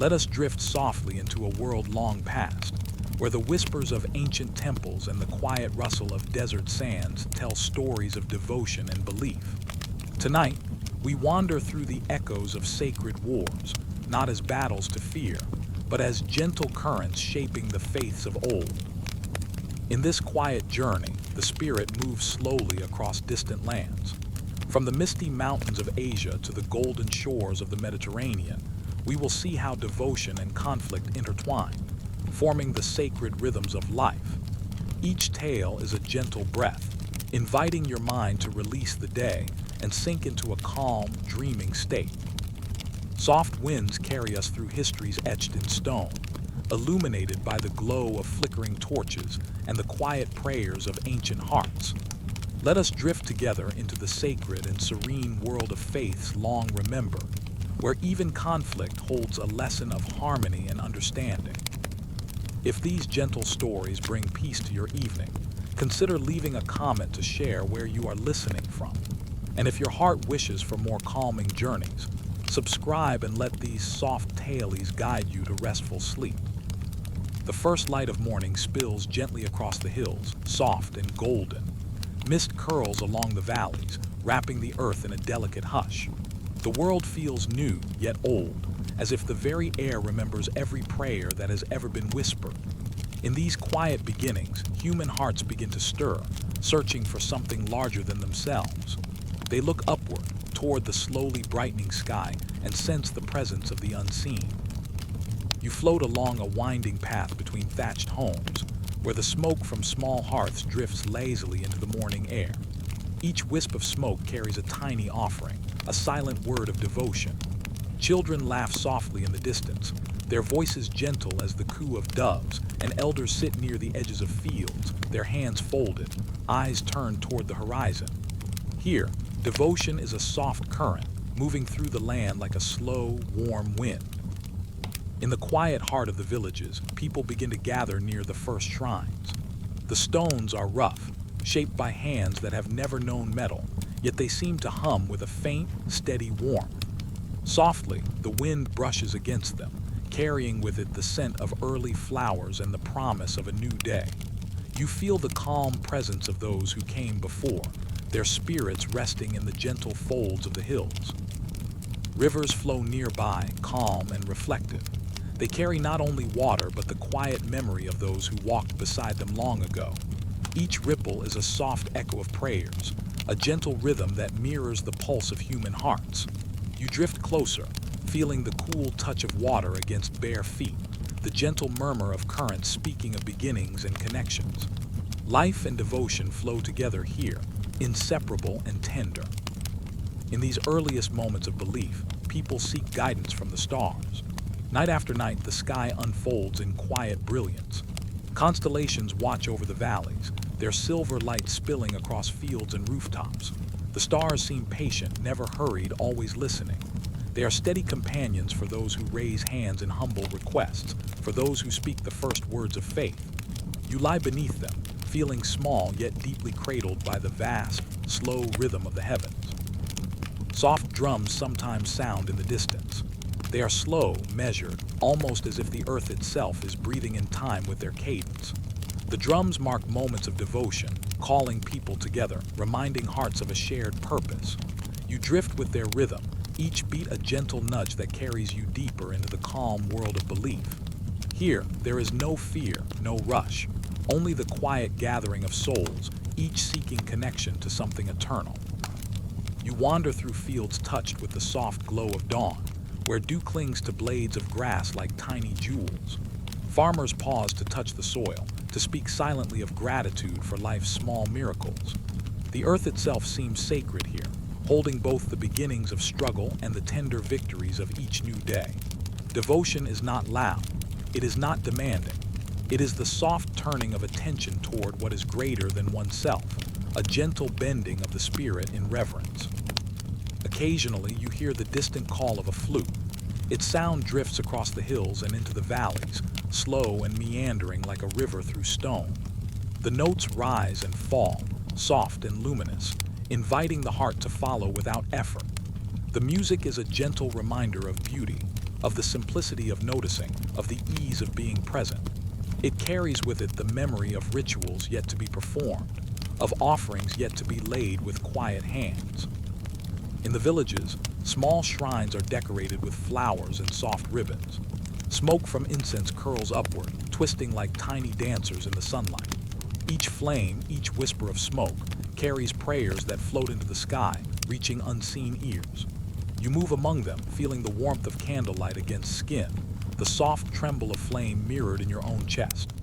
Let us drift softly into a world long past, where the whispers of ancient temples and the quiet rustle of desert sands tell stories of devotion and belief. Tonight, we wander through the echoes of sacred wars, not as battles to fear, but as gentle currents shaping the faiths of old. In this quiet journey, the spirit moves slowly across distant lands. From the misty mountains of Asia to the golden shores of the Mediterranean, we will see how devotion and conflict intertwine, forming the sacred rhythms of life. Each tale is a gentle breath, inviting your mind to release the day and sink into a calm, dreaming state. Soft winds carry us through histories etched in stone, illuminated by the glow of flickering torches and the quiet prayers of ancient hearts. Let us drift together into the sacred and serene world of faiths long remembered, where even conflict holds a lesson of harmony and understanding. If these gentle stories bring peace to your evening, consider leaving a comment to share where you are listening from. And if your heart wishes for more calming journeys, subscribe and let these soft tales guide you to restful sleep. The first light of morning spills gently across the hills, soft and golden. Mist curls along the valleys, wrapping the earth in a delicate hush. The world feels new, yet old, as if the very air remembers every prayer that has ever been whispered. In these quiet beginnings, human hearts begin to stir, searching for something larger than themselves. They look upward, toward the slowly brightening sky, and sense the presence of the unseen. You float along a winding path between thatched homes, where the smoke from small hearths drifts lazily into the morning air. Each wisp of smoke carries a tiny offering, a silent word of devotion. Children laugh softly in the distance, their voices gentle as the coo of doves, and elders sit near the edges of fields, their hands folded, eyes turned toward the horizon. Here, devotion is a soft current, moving through the land like a slow, warm wind. In the quiet heart of the villages, people begin to gather near the first shrines. The stones are rough, shaped by hands that have never known metal, yet they seem to hum with a faint, steady warmth. Softly, the wind brushes against them, carrying with it the scent of early flowers and the promise of a new day. You feel the calm presence of those who came before, their spirits resting in the gentle folds of the hills. Rivers flow nearby, calm and reflective. They carry not only water but the quiet memory of those who walked beside them long ago. Each ripple is a soft echo of prayers, a gentle rhythm that mirrors the pulse of human hearts. You drift closer, feeling the cool touch of water against bare feet, the gentle murmur of currents speaking of beginnings and connections. Life and devotion flow together here, inseparable and tender. In these earliest moments of belief, people seek guidance from the stars. Night after night, the sky unfolds in quiet brilliance. Constellations watch over the valleys, their silver light spilling across fields and rooftops. The stars seem patient, never hurried, always listening. They are steady companions for those who raise hands in humble requests, for those who speak the first words of faith. You lie beneath them, feeling small yet deeply cradled by the vast, slow rhythm of the heavens. Soft drums sometimes sound in the distance. They are slow, measured, almost as if the earth itself is breathing in time with their cadence. The drums mark moments of devotion, calling people together, reminding hearts of a shared purpose. You drift with their rhythm, each beat a gentle nudge that carries you deeper into the calm world of belief. Here, there is no fear, no rush, only the quiet gathering of souls, each seeking connection to something eternal. You wander through fields touched with the soft glow of dawn, where dew clings to blades of grass like tiny jewels. Farmers pause to touch the soil, to speak silently of gratitude for life's small miracles. The earth itself seems sacred here, holding both the beginnings of struggle and the tender victories of each new day. Devotion is not loud, it is not demanding. It is the soft turning of attention toward what is greater than oneself, a gentle bending of the spirit in reverence. Occasionally, you hear the distant call of a flute. Its sound drifts across the hills and into the valleys, slow and meandering like a river through stone. The notes rise and fall, soft and luminous, inviting the heart to follow without effort. The music is a gentle reminder of beauty, of the simplicity of noticing, of the ease of being present. It carries with it the memory of rituals yet to be performed, of offerings yet to be laid with quiet hands. In the villages, small shrines are decorated with flowers and soft ribbons. Smoke from incense curls upward, twisting like tiny dancers in the sunlight. Each flame, each whisper of smoke, carries prayers that float into the sky, reaching unseen ears. You move among them, feeling the warmth of candlelight against skin, the soft tremble of flame mirrored in your own chest.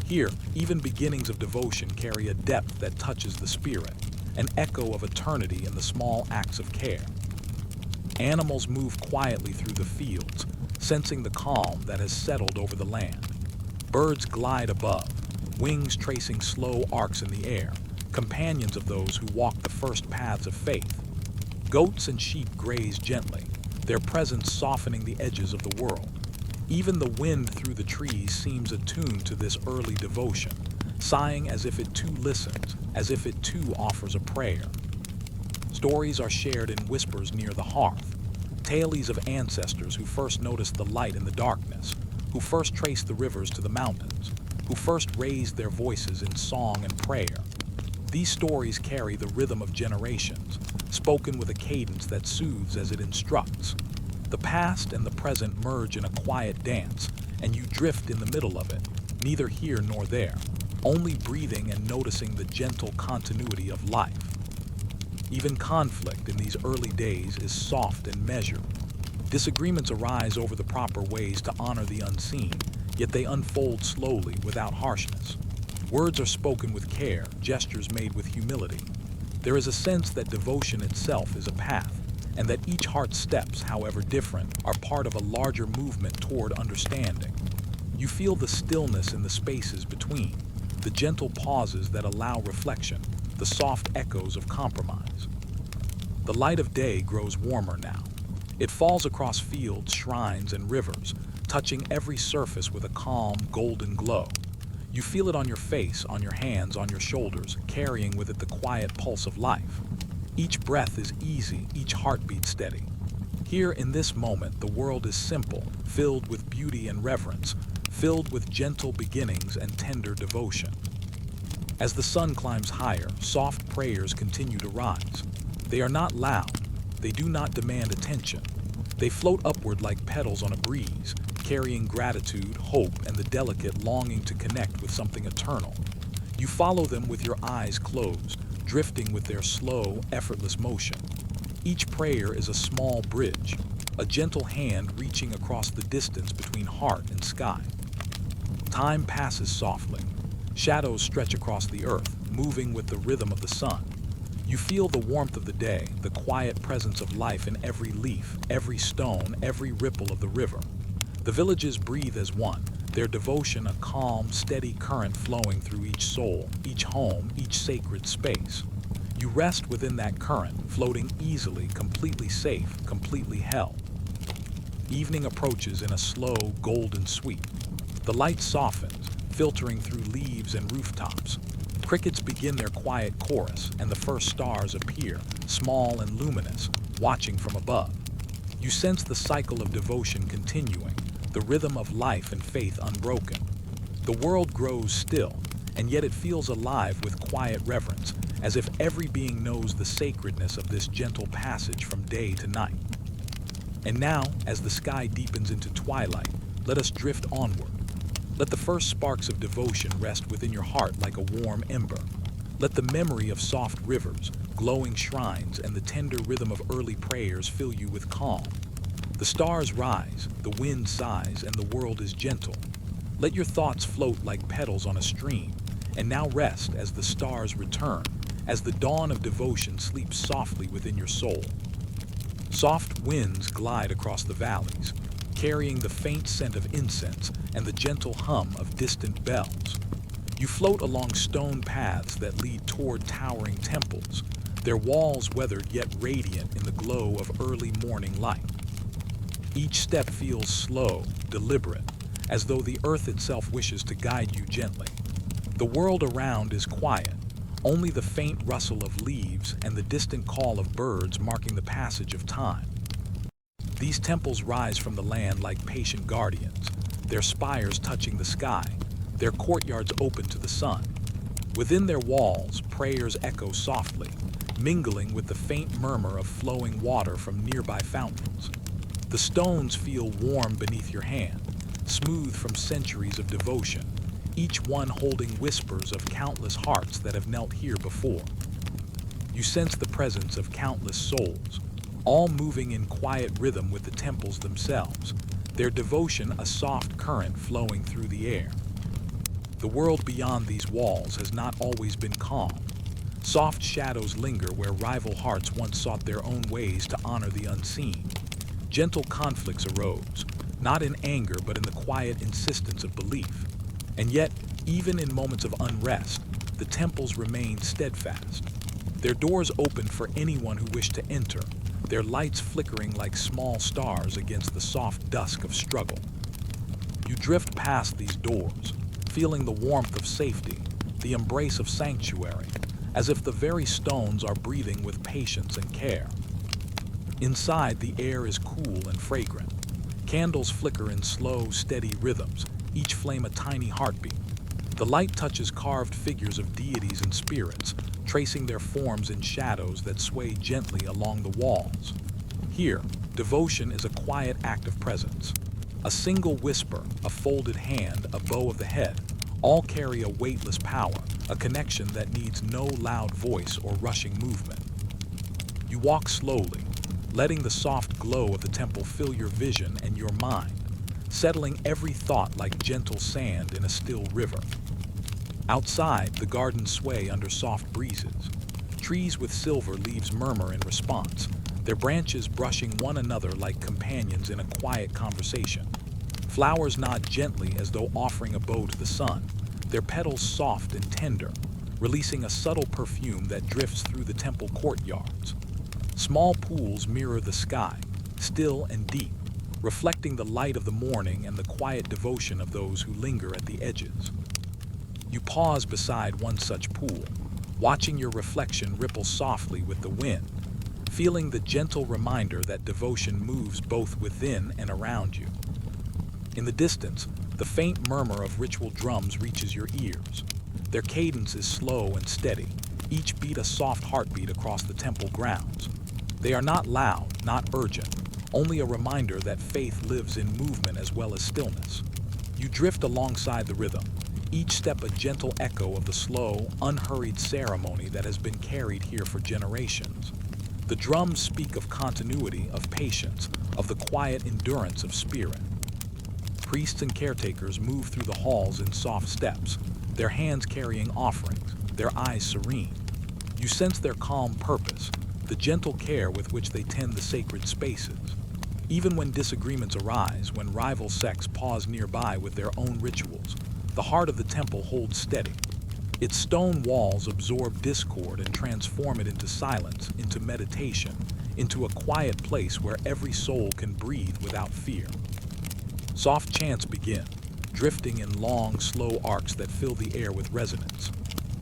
Here, even beginnings of devotion carry a depth that touches the spirit, an echo of eternity in the small acts of care. Animals move quietly through the fields, sensing the calm that has settled over the land. Birds glide above, wings tracing slow arcs in the air, companions of those who walk the first paths of faith. Goats and sheep graze gently, their presence softening the edges of the world. Even the wind through the trees seems attuned to this early devotion, sighing as if it too listens, as if it too offers a prayer. Stories are shared in whispers near the hearth, tales of ancestors who first noticed the light in the darkness, who first traced the rivers to the mountains, who first raised their voices in song and prayer. These stories carry the rhythm of generations, spoken with a cadence that soothes as it instructs. The past and the present merge in a quiet dance, and you drift in the middle of it, neither here nor there, only breathing and noticing the gentle continuity of life. Even conflict in these early days is soft and measured. Disagreements arise over the proper ways to honor the unseen, yet they unfold slowly without harshness. Words are spoken with care, gestures made with humility. There is a sense that devotion itself is a path, and that each heart's steps, however different, are part of a larger movement toward understanding. You feel the stillness in the spaces between, the gentle pauses that allow reflection, the soft echoes of compromise. The light of day grows warmer now. It falls across fields, shrines, and rivers, touching every surface with a calm, golden glow. You feel it on your face, on your hands, on your shoulders, carrying with it the quiet pulse of life. Each breath is easy, each heartbeat steady. Here in this moment, the world is simple, filled with beauty and reverence, filled with gentle beginnings and tender devotion. As the sun climbs higher, soft prayers continue to rise. They are not loud. They do not demand attention. They float upward like petals on a breeze, carrying gratitude, hope, and the delicate longing to connect with something eternal. You follow them with your eyes closed, drifting with their slow, effortless motion. Each prayer is a small bridge, a gentle hand reaching across the distance between heart and sky. Time passes softly. Shadows stretch across the earth, moving with the rhythm of the sun. You feel the warmth of the day, the quiet presence of life in every leaf, every stone, every ripple of the river. The villages breathe as one, their devotion a calm, steady current flowing through each soul, each home, each sacred space. You rest within that current, floating easily, completely safe, completely held. Evening approaches in a slow, golden sweep. The light softens, filtering through leaves and rooftops. Crickets begin their quiet chorus, and the first stars appear, small and luminous, watching from above. You sense the cycle of devotion continuing, the rhythm of life and faith unbroken. The world grows still, and yet it feels alive with quiet reverence, as if every being knows the sacredness of this gentle passage from day to night. And now, as the sky deepens into twilight, let us drift onward. Let the first sparks of devotion rest within your heart like a warm ember. Let the memory of soft rivers, glowing shrines, and the tender rhythm of early prayers fill you with calm. The stars rise, the wind sighs, and the world is gentle. Let your thoughts float like petals on a stream, and now rest as the stars return, as the dawn of devotion sleeps softly within your soul. Soft winds glide across the valleys, carrying the faint scent of incense and the gentle hum of distant bells. You float along stone paths that lead toward towering temples, their walls weathered yet radiant in the glow of early morning light. Each step feels slow, deliberate, as though the earth itself wishes to guide you gently. The world around is quiet, only the faint rustle of leaves and the distant call of birds marking the passage of time. These temples rise from the land like patient guardians, their spires touching the sky, their courtyards open to the sun. Within their walls, prayers echo softly, mingling with the faint murmur of flowing water from nearby fountains. The stones feel warm beneath your hand, smooth from centuries of devotion, each one holding whispers of countless hearts that have knelt here before. You sense the presence of countless souls, all moving in quiet rhythm with the temples themselves, their devotion a soft current flowing through the air. The world beyond these walls has not always been calm. Soft shadows linger where rival hearts once sought their own ways to honor the unseen. Gentle conflicts arose, not in anger but in the quiet insistence of belief. And yet, even in moments of unrest, the temples remained steadfast. Their doors opened for anyone who wished to enter, their lights flickering like small stars against the soft dusk of struggle. You drift past these doors, feeling the warmth of safety, the embrace of sanctuary, as if the very stones are breathing with patience and care. Inside, the air is cool and fragrant. Candles flicker in slow, steady rhythms, each flame a tiny heartbeat. The light touches carved figures of deities and spirits, tracing their forms in shadows that sway gently along the walls. Here, devotion is a quiet act of presence. A single whisper, a folded hand, a bow of the head, all carry a weightless power, a connection that needs no loud voice or rushing movement. You walk slowly, letting the soft glow of the temple fill your vision and your mind, settling every thought like gentle sand in a still river. Outside, the gardens sway under soft breezes. Trees with silver leaves murmur in response, their branches brushing one another like companions in a quiet conversation. Flowers nod gently as though offering a bow to the sun, their petals soft and tender, releasing a subtle perfume that drifts through the temple courtyards. Small pools mirror the sky, still and deep, reflecting the light of the morning and the quiet devotion of those who linger at the edges. You pause beside one such pool, watching your reflection ripple softly with the wind, feeling the gentle reminder that devotion moves both within and around you. In the distance, the faint murmur of ritual drums reaches your ears. Their cadence is slow and steady, each beat a soft heartbeat across the temple grounds. They are not loud, not urgent, only a reminder that faith lives in movement as well as stillness. You drift alongside the rhythm, each step a gentle echo of the slow, unhurried ceremony that has been carried here for generations. The drums speak of continuity, of patience, of the quiet endurance of spirit. Priests and caretakers move through the halls in soft steps, their hands carrying offerings, their eyes serene. You sense their calm purpose, the gentle care with which they tend the sacred spaces. Even when disagreements arise, when rival sects pause nearby with their own rituals, the heart of the temple holds steady. Its stone walls absorb discord and transform it into silence, into meditation, into a quiet place where every soul can breathe without fear. Soft chants begin, drifting in long, slow arcs that fill the air with resonance.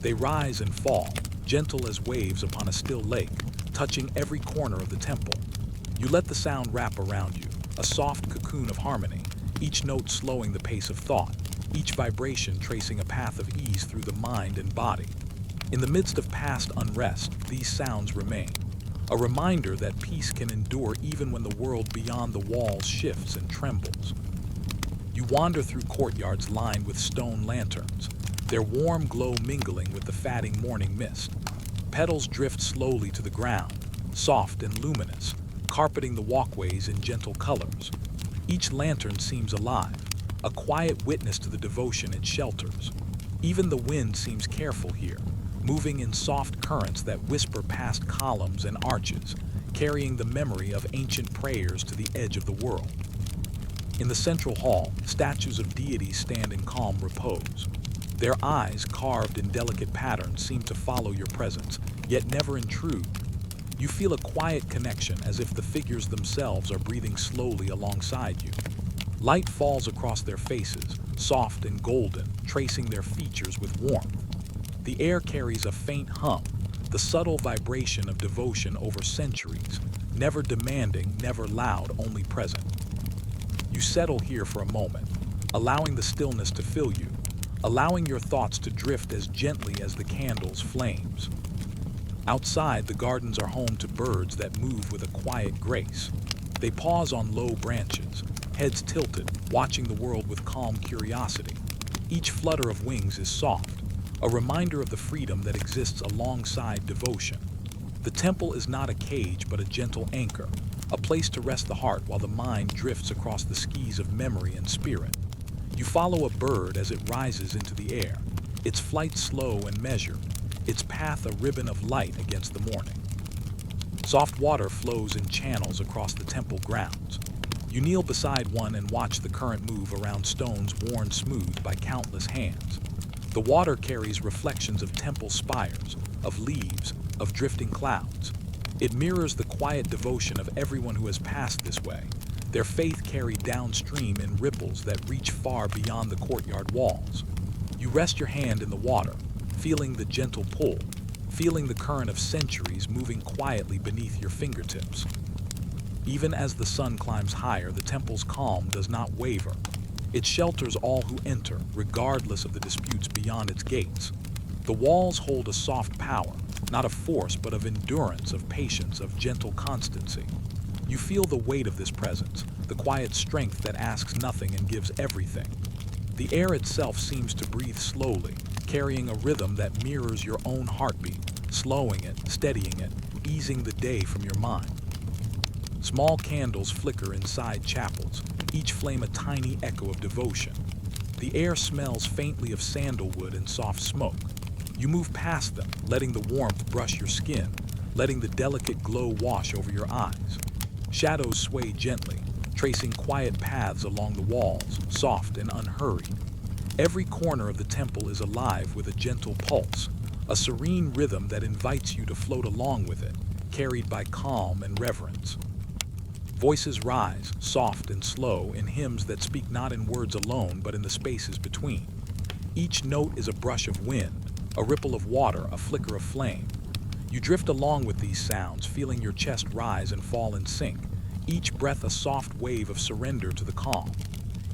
They rise and fall, gentle as waves upon a still lake, touching every corner of the temple. You let the sound wrap around you, a soft cocoon of harmony, each note slowing the pace of thought, each vibration tracing a path of ease through the mind and body. In the midst of past unrest, these sounds remain, a reminder that peace can endure even when the world beyond the walls shifts and trembles. You wander through courtyards lined with stone lanterns, their warm glow mingling with the fatting morning mist. Petals drift slowly to the ground, soft and luminous, carpeting the walkways in gentle colors. Each lantern seems alive, a quiet witness to the devotion it shelters. Even the wind seems careful here, moving in soft currents that whisper past columns and arches, carrying the memory of ancient prayers to the edge of the world. In the central hall, statues of deities stand in calm repose. Their eyes, carved in delicate patterns, seem to follow your presence, yet never intrude. You feel a quiet connection as if the figures themselves are breathing slowly alongside you. Light falls across their faces, soft and golden, tracing their features with warmth. The air carries a faint hum, the subtle vibration of devotion over centuries, never demanding, never loud, only present. You settle here for a moment, allowing the stillness to fill you, allowing your thoughts to drift as gently as the candle's flames. Outside, the gardens are home to birds that move with a quiet grace. They pause on low branches, heads tilted, watching the world with calm curiosity. Each flutter of wings is soft, a reminder of the freedom that exists alongside devotion. The temple is not a cage but a gentle anchor, a place to rest the heart while the mind drifts across the skis of memory and spirit. You follow a bird as it rises into the air, its flight slow and measured, its path a ribbon of light against the morning. Soft water flows in channels across the temple grounds. You kneel beside one and watch the current move around stones worn smooth by countless hands. The water carries reflections of temple spires, of leaves, of drifting clouds. It mirrors the quiet devotion of everyone who has passed this way, their faith carried downstream in ripples that reach far beyond the courtyard walls. You rest your hand in the water, feeling the gentle pull, feeling the current of centuries moving quietly beneath your fingertips. Even as the sun climbs higher, the temple's calm does not waver. It shelters all who enter, regardless of the disputes beyond its gates. The walls hold a soft power, not of force but of endurance, of patience, of gentle constancy. You feel the weight of this presence, the quiet strength that asks nothing and gives everything. The air itself seems to breathe slowly, carrying a rhythm that mirrors your own heartbeat, slowing it, steadying it, easing the day from your mind. Small candles flicker inside chapels, each flame a tiny echo of devotion. The air smells faintly of sandalwood and soft smoke. You move past them, letting the warmth brush your skin, letting the delicate glow wash over your eyes. Shadows sway gently, tracing quiet paths along the walls, soft and unhurried. Every corner of the temple is alive with a gentle pulse, a serene rhythm that invites you to float along with it, carried by calm and reverence. Voices rise, soft and slow, in hymns that speak not in words alone but in the spaces between. Each note is a brush of wind, a ripple of water, a flicker of flame. You drift along with these sounds, feeling your chest rise and fall in sync, each breath a soft wave of surrender to the calm.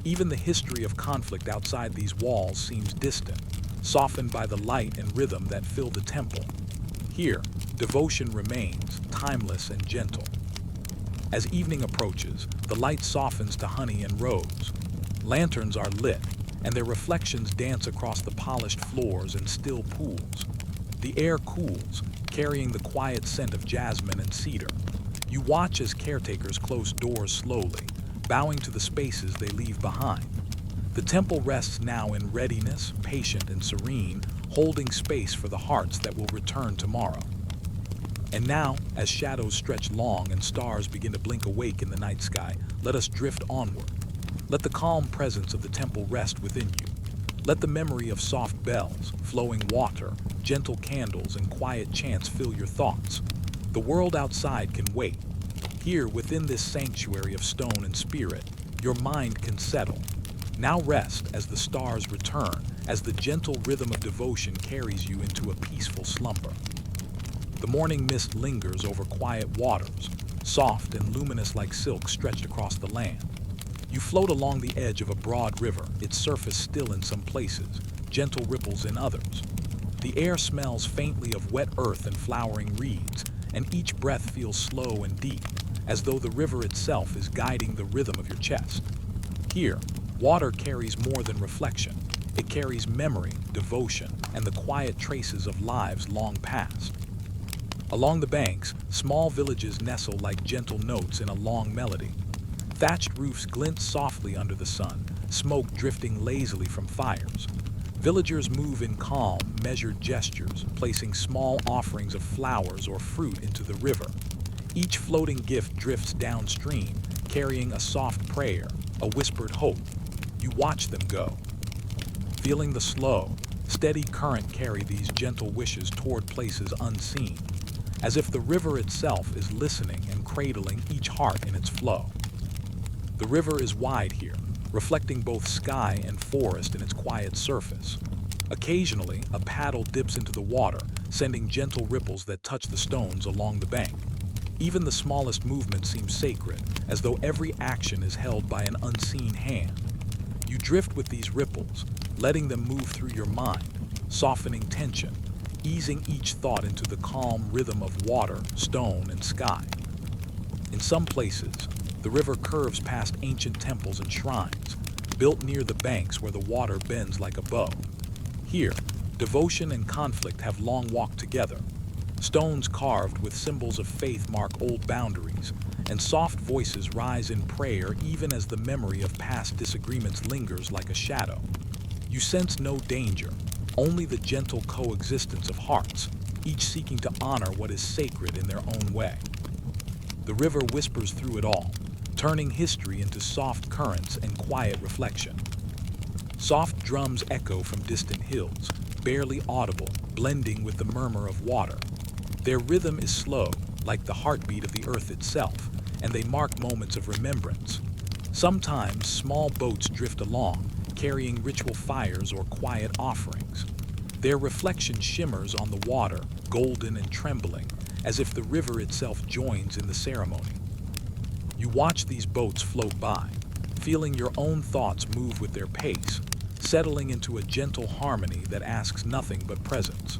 Even the history of conflict outside these walls seems distant, softened by the light and rhythm that fill the temple. Here, devotion remains, timeless and gentle. As evening approaches, the light softens to honey and rose. Lanterns are lit, and their reflections dance across the polished floors and still pools. The air cools, carrying the quiet scent of jasmine and cedar. You watch as caretakers close doors slowly, bowing to the spaces they leave behind. The temple rests now in readiness, patient and serene, holding space for the hearts that will return tomorrow. And now, as shadows stretch long and stars begin to blink awake in the night sky, let us drift onward. Let the calm presence of the temple rest within you. Let the memory of soft bells, flowing water, gentle candles, and quiet chants fill your thoughts. The world outside can wait. Here, within this sanctuary of stone and spirit, your mind can settle. Now rest as the stars return, as the gentle rhythm of devotion carries you into a peaceful slumber. The morning mist lingers over quiet waters, soft and luminous like silk stretched across the land. You float along the edge of a broad river, its surface still in some places, gentle ripples in others. The air smells faintly of wet earth and flowering reeds, and each breath feels slow and deep, as though the river itself is guiding the rhythm of your chest. Here, water carries more than reflection. It carries memory, devotion, and the quiet traces of lives long past. Along the banks, small villages nestle like gentle notes in a long melody. Thatched roofs glint softly under the sun, smoke drifting lazily from fires. Villagers move in calm, measured gestures, placing small offerings of flowers or fruit into the river. Each floating gift drifts downstream, carrying a soft prayer, a whispered hope. You watch them go. Feeling the slow, steady current carry these gentle wishes toward places unseen, as if the river itself is listening and cradling each heart in its flow. The river is wide here, reflecting both sky and forest in its quiet surface. Occasionally, a paddle dips into the water, sending gentle ripples that touch the stones along the bank. Even the smallest movement seems sacred, as though every action is held by an unseen hand. You drift with these ripples, letting them move through your mind, softening tension, easing each thought into the calm rhythm of water, stone, and sky. In some places, the river curves past ancient temples and shrines, built near the banks where the water bends like a bow. Here, devotion and conflict have long walked together. Stones carved with symbols of faith mark old boundaries, and soft voices rise in prayer even as the memory of past disagreements lingers like a shadow. You sense no danger, only the gentle coexistence of hearts, each seeking to honor what is sacred in their own way. The river whispers through it all, turning history into soft currents and quiet reflection. Soft drums echo from distant hills, barely audible, blending with the murmur of water. Their rhythm is slow, like the heartbeat of the earth itself, and they mark moments of remembrance. Sometimes small boats drift along, carrying ritual fires or quiet offerings. Their reflection shimmers on the water, golden and trembling, as if the river itself joins in the ceremony. You watch these boats float by, feeling your own thoughts move with their pace, settling into a gentle harmony that asks nothing but presence.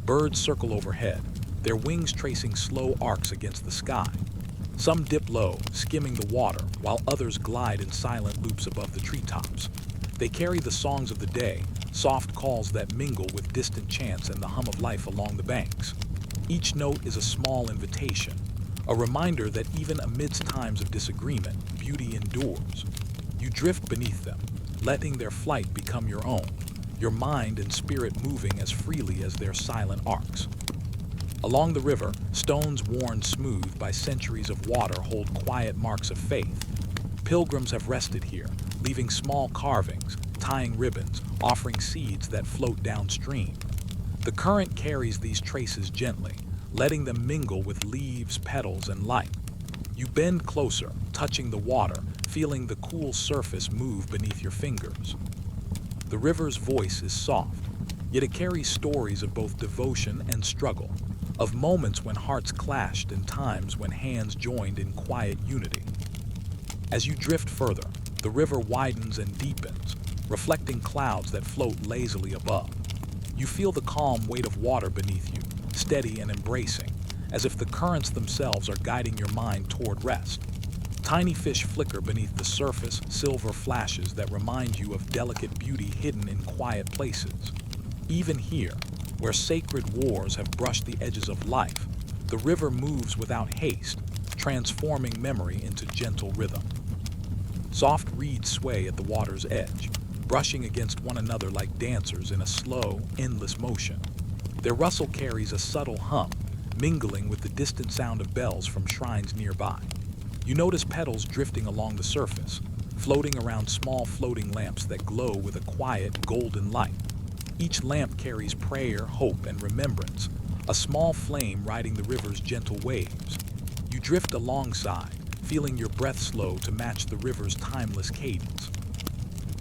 Birds circle overhead, their wings tracing slow arcs against the sky. Some dip low, skimming the water, while others glide in silent loops above the treetops. They carry the songs of the day, soft calls that mingle with distant chants and the hum of life along the banks. Each note is a small invitation, a reminder that even amidst times of disagreement, beauty endures. You drift beneath them, letting their flight become your own, your mind and spirit moving as freely as their silent arcs. Along the river, stones worn smooth by centuries of water hold quiet marks of faith. Pilgrims have rested here, leaving small carvings, tying ribbons, offering seeds that float downstream. The current carries these traces gently, letting them mingle with leaves, petals, and light. You bend closer, touching the water, feeling the cool surface move beneath your fingers. The river's voice is soft, yet it carries stories of both devotion and struggle, of moments when hearts clashed and times when hands joined in quiet unity. As you drift further, the river widens and deepens, reflecting clouds that float lazily above. You feel the calm weight of water beneath you, steady and embracing, as if the currents themselves are guiding your mind toward rest. Tiny fish flicker beneath the surface, silver flashes that remind you of delicate beauty hidden in quiet places. Even here, where sacred wars have brushed the edges of life, the river moves without haste, transforming memory into gentle rhythm. Soft reeds sway at the water's edge, brushing against one another like dancers in a slow, endless motion. Their rustle carries a subtle hum, mingling with the distant sound of bells from shrines nearby. You notice petals drifting along the surface, floating around small floating lamps that glow with a quiet, golden light. Each lamp carries prayer, hope, and remembrance, a small flame riding the river's gentle waves. You drift alongside, feeling your breath slow to match the river's timeless cadence.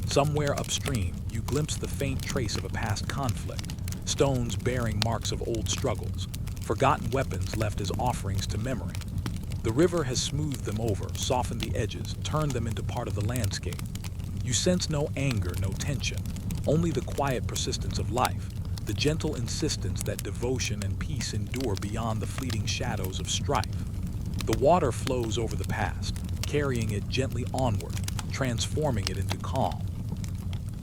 Somewhere upstream, you glimpse the faint trace of a past conflict, stones bearing marks of old struggles, forgotten weapons left as offerings to memory. The river has smoothed them over, softened the edges, turned them into part of the landscape. You sense no anger, no tension, only the quiet persistence of life, the gentle insistence that devotion and peace endure beyond the fleeting shadows of strife. The water flows over the past, carrying it gently onward, transforming it into calm.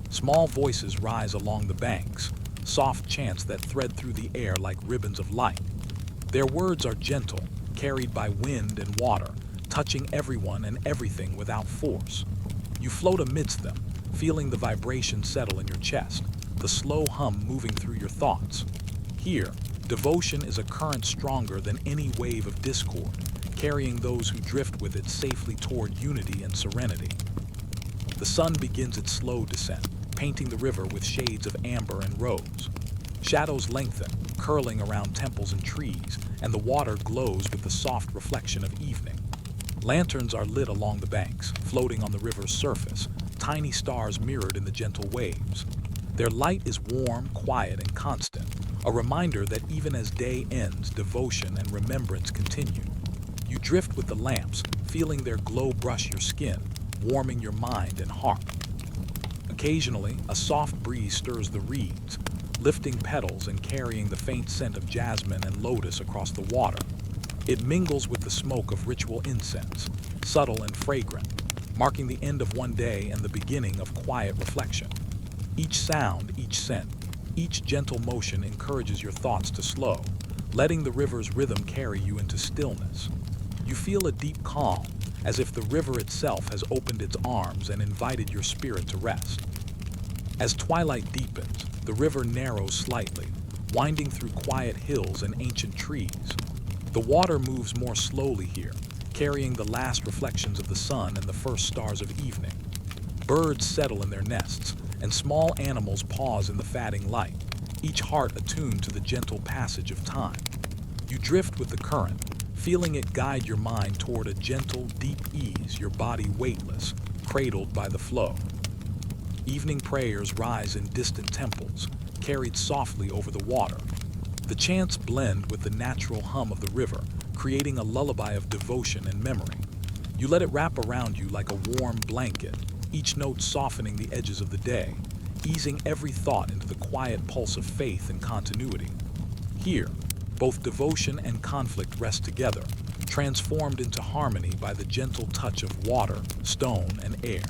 Small voices rise along the banks, soft chants that thread through the air like ribbons of light. Their words are gentle, carried by wind and water, touching everyone and everything without force. You float amidst them, feeling the vibration settle in your chest, the slow hum moving through your thoughts. Here, devotion is a current stronger than any wave of discord, carrying those who drift with it safely toward unity and serenity. The sun begins its slow descent, painting the river with shades of amber and rose. Shadows lengthen, curling around temples and trees, and the water glows with the soft reflection of evening. Lanterns are lit along the banks, floating on the river's surface, tiny stars mirrored in the gentle waves. Their light is warm, quiet, and constant, a reminder that even as day ends, devotion and remembrance continue. You drift with the lamps, feeling their glow brush your skin, warming your mind and heart. Occasionally, a soft breeze stirs the reeds, lifting petals and carrying the faint scent of jasmine and lotus across the water. It mingles with the smoke of ritual incense, subtle and fragrant, marking the end of one day and the beginning of quiet reflection. Each sound, each scent, each gentle motion encourages your thoughts to slow, letting the river's rhythm carry you into stillness. You feel a deep calm, as if the river itself has opened its arms and invited your spirit to rest. As twilight deepens, the river narrows slightly, winding through quiet hills and ancient trees. The water moves more slowly here, carrying the last reflections of the sun and the first stars of evening. Birds settle in their nests, and small animals pause in the fading light, each heart attuned to the gentle passage of time. You drift with the current, feeling it guide your mind toward a gentle, deep ease, your body weightless, cradled by the flow. Evening prayers rise in distant temples, carried softly over the water. The chants blend with the natural hum of the river, creating a lullaby of devotion and memory. You let it wrap around you like a warm blanket, each note softening the edges of the day, easing every thought into the quiet pulse of faith and continuity. Here, both devotion and conflict rest together, transformed into harmony by the gentle touch of water, stone, and air.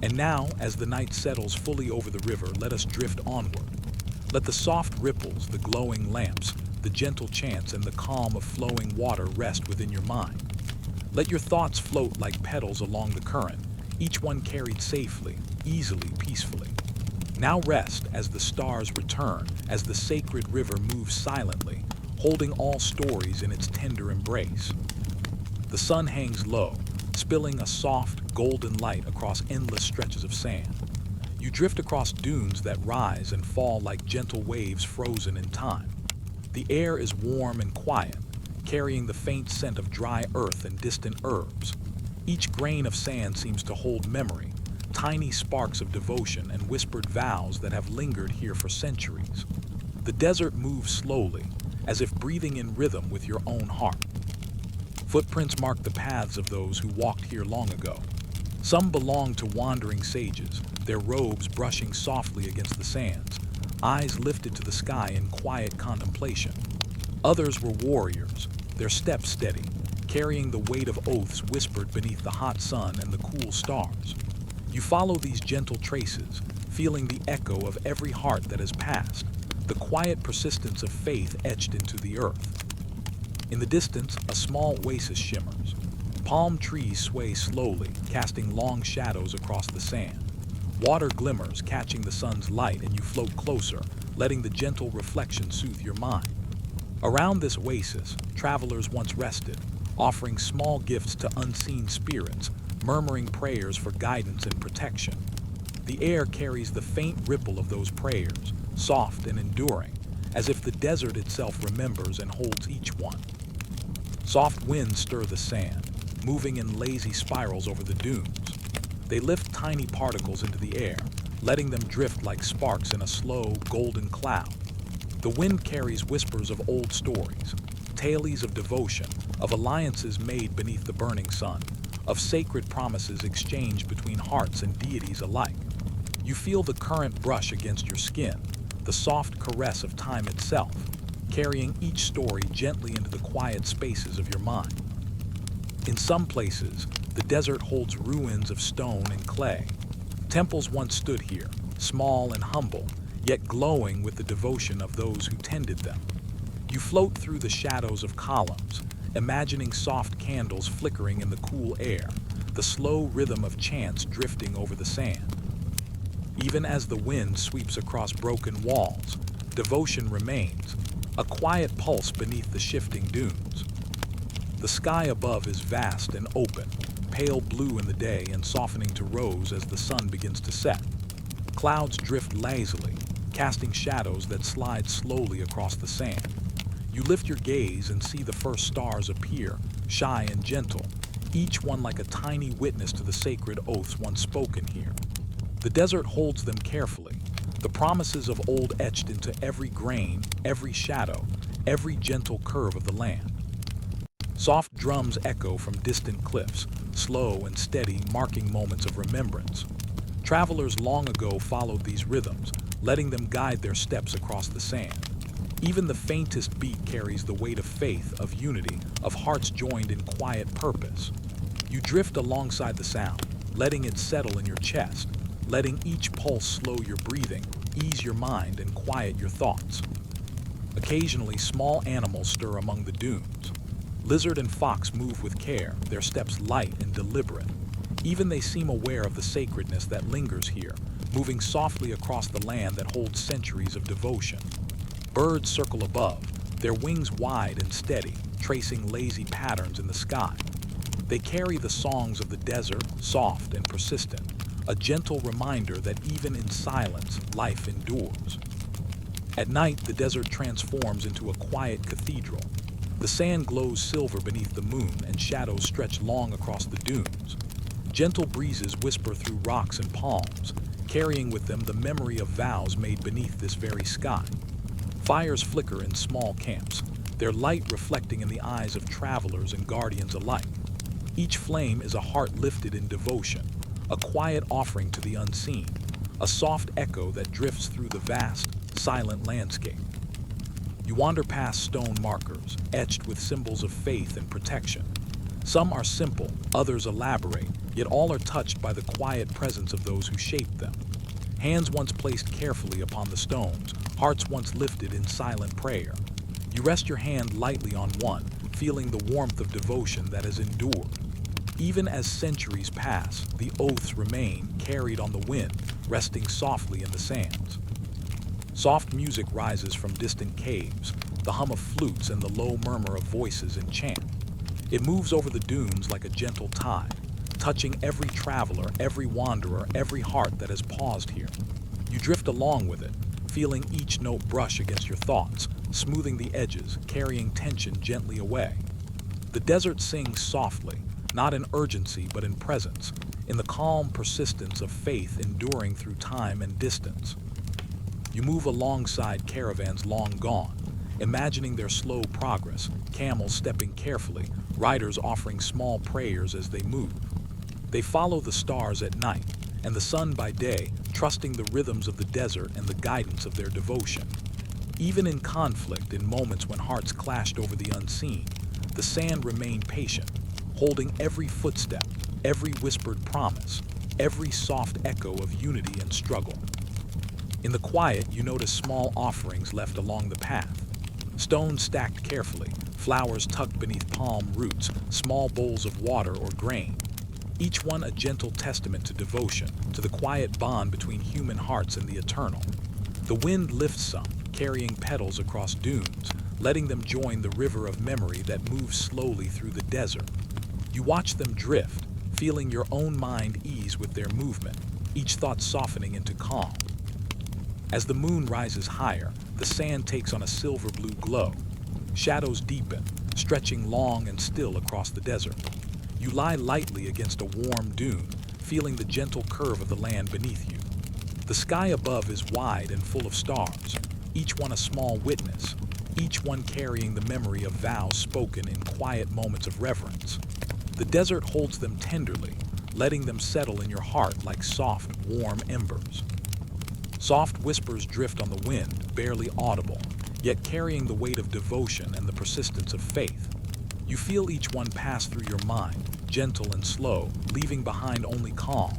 And now, as the night settles fully over the river, let us drift onward. Let the soft ripples, the glowing lamps, the gentle chants, and the calm of flowing water rest within your mind. Let your thoughts float like petals along the current, each one carried safely, easily, peacefully. Now rest as the stars return, as the sacred river moves silently, holding all stories in its tender embrace. The sun hangs low, spilling a soft, golden light across endless stretches of sand. You drift across dunes that rise and fall like gentle waves frozen in time. The air is warm and quiet, carrying the faint scent of dry earth and distant herbs. Each grain of sand seems to hold memory, tiny sparks of devotion and whispered vows that have lingered here for centuries. The desert moves slowly, as if breathing in rhythm with your own heart. Footprints mark the paths of those who walked here long ago. Some belong to wandering sages, their robes brushing softly against the sands, eyes lifted to the sky in quiet contemplation. Others were warriors, their steps steady, carrying the weight of oaths whispered beneath the hot sun and the cool stars. You follow these gentle traces, feeling the echo of every heart that has passed, the quiet persistence of faith etched into the earth. In the distance, a small oasis shimmers. Palm trees sway slowly, casting long shadows across the sand. Water glimmers, catching the sun's light, and you float closer, letting the gentle reflection soothe your mind. Around this oasis, travelers once rested, offering small gifts to unseen spirits, murmuring prayers for guidance and protection. The air carries the faint ripple of those prayers, soft and enduring, as if the desert itself remembers and holds each one. Soft winds stir the sand, moving in lazy spirals over the dunes. They lift tiny particles into the air, letting them drift like sparks in a slow, golden cloud. The wind carries whispers of old stories, tales of devotion, of alliances made beneath the burning sun, of sacred promises exchanged between hearts and deities alike. You feel the current brush against your skin, the soft caress of time itself, carrying each story gently into the quiet spaces of your mind. In some places, the desert holds ruins of stone and clay. Temples once stood here, small and humble, yet glowing with the devotion of those who tended them. You float through the shadows of columns, imagining soft candles flickering in the cool air, the slow rhythm of chants drifting over the sand. Even as the wind sweeps across broken walls, devotion remains, a quiet pulse beneath the shifting dunes. The sky above is vast and open, pale blue in the day and softening to rose as the sun begins to set. Clouds drift lazily, casting shadows that slide slowly across the sand. You lift your gaze and see the first stars appear, shy and gentle, each one like a tiny witness to the sacred oaths once spoken here. The desert holds them carefully, the promises of old etched into every grain, every shadow, every gentle curve of the land. Soft drums echo from distant cliffs, slow and steady, marking moments of remembrance. Travelers long ago followed these rhythms, letting them guide their steps across the sand. Even the faintest beat carries the weight of faith, of unity, of hearts joined in quiet purpose. You drift alongside the sound, letting it settle in your chest, letting each pulse slow your breathing, ease your mind, and quiet your thoughts. Occasionally, small animals stir among the dunes. Lizard and fox move with care, their steps light and deliberate. Even they seem aware of the sacredness that lingers here, moving softly across the land that holds centuries of devotion. Birds circle above, their wings wide and steady, tracing lazy patterns in the sky. They carry the songs of the desert, soft and persistent, a gentle reminder that even in silence, life endures. At night, the desert transforms into a quiet cathedral. The sand glows silver beneath the moon, and shadows stretch long across the dunes. Gentle breezes whisper through rocks and palms, carrying with them the memory of vows made beneath this very sky. Fires flicker in small camps, their light reflecting in the eyes of travelers and guardians alike. Each flame is a heart lifted in devotion, a quiet offering to the unseen, a soft echo that drifts through the vast, silent landscape. You wander past stone markers, etched with symbols of faith and protection. Some are simple, others elaborate, yet all are touched by the quiet presence of those who shaped them. Hands once placed carefully upon the stones, hearts once lifted in silent prayer. You rest your hand lightly on one, feeling the warmth of devotion that has endured. Even as centuries pass, the oaths remain, carried on the wind, resting softly in the sands. Soft music rises from distant caves, the hum of flutes and the low murmur of voices in chant. It moves over the dunes like a gentle tide, touching every traveler, every wanderer, every heart that has paused here. You drift along with it, feeling each note brush against your thoughts, smoothing the edges, carrying tension gently away. The desert sings softly, not in urgency but in presence, in the calm persistence of faith enduring through time and distance. You move alongside caravans long gone, imagining their slow progress, camels stepping carefully, riders offering small prayers as they move. They follow the stars at night, and the sun by day, trusting the rhythms of the desert and the guidance of their devotion. Even in conflict, in moments when hearts clashed over the unseen, the sand remained patient, holding every footstep, every whispered promise, every soft echo of unity and struggle. In the quiet, you notice small offerings left along the path. Stones stacked carefully, flowers tucked beneath palm roots, small bowls of water or grain. Each one a gentle testament to devotion, to the quiet bond between human hearts and the eternal. The wind lifts some, carrying petals across dunes, letting them join the river of memory that moves slowly through the desert. You watch them drift, feeling your own mind ease with their movement, each thought softening into calm. As the moon rises higher, the sand takes on a silver-blue glow. Shadows deepen, stretching long and still across the desert. You lie lightly against a warm dune, feeling the gentle curve of the land beneath you. The sky above is wide and full of stars, each one a small witness, each one carrying the memory of vows spoken in quiet moments of reverence. The desert holds them tenderly, letting them settle in your heart like soft, warm embers. Soft whispers drift on the wind, barely audible, yet carrying the weight of devotion and the persistence of faith. You feel each one pass through your mind, gentle and slow, leaving behind only calm.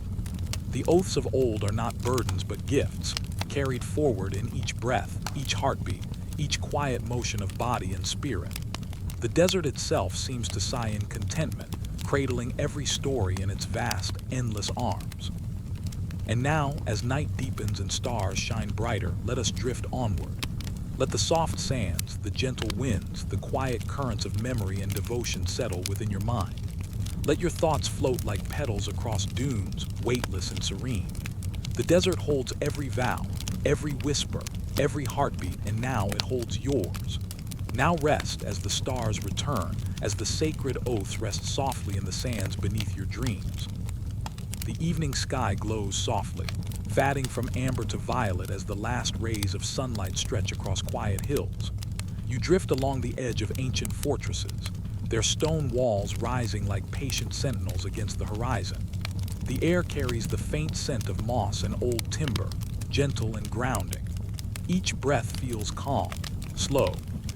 The oaths of old are not burdens but gifts, carried forward in each breath, each heartbeat, each quiet motion of body and spirit. The desert itself seems to sigh in contentment, cradling every story in its vast, endless arms. And now, as night deepens and stars shine brighter, let us drift onward. Let the soft sands, the gentle winds, the quiet currents of memory and devotion settle within your mind. Let your thoughts float like petals across dunes, weightless and serene. The desert holds every vow, every whisper, every heartbeat, and now it holds yours. Now rest as the stars return, as the sacred oaths rest softly in the sands beneath your dreams. The evening sky glows softly, fading from amber to violet as the last rays of sunlight stretch across quiet hills. You drift along the edge of ancient fortresses, their stone walls rising like patient sentinels against the horizon. The air carries the faint scent of moss and old timber, gentle and grounding. Each breath feels calm, slow,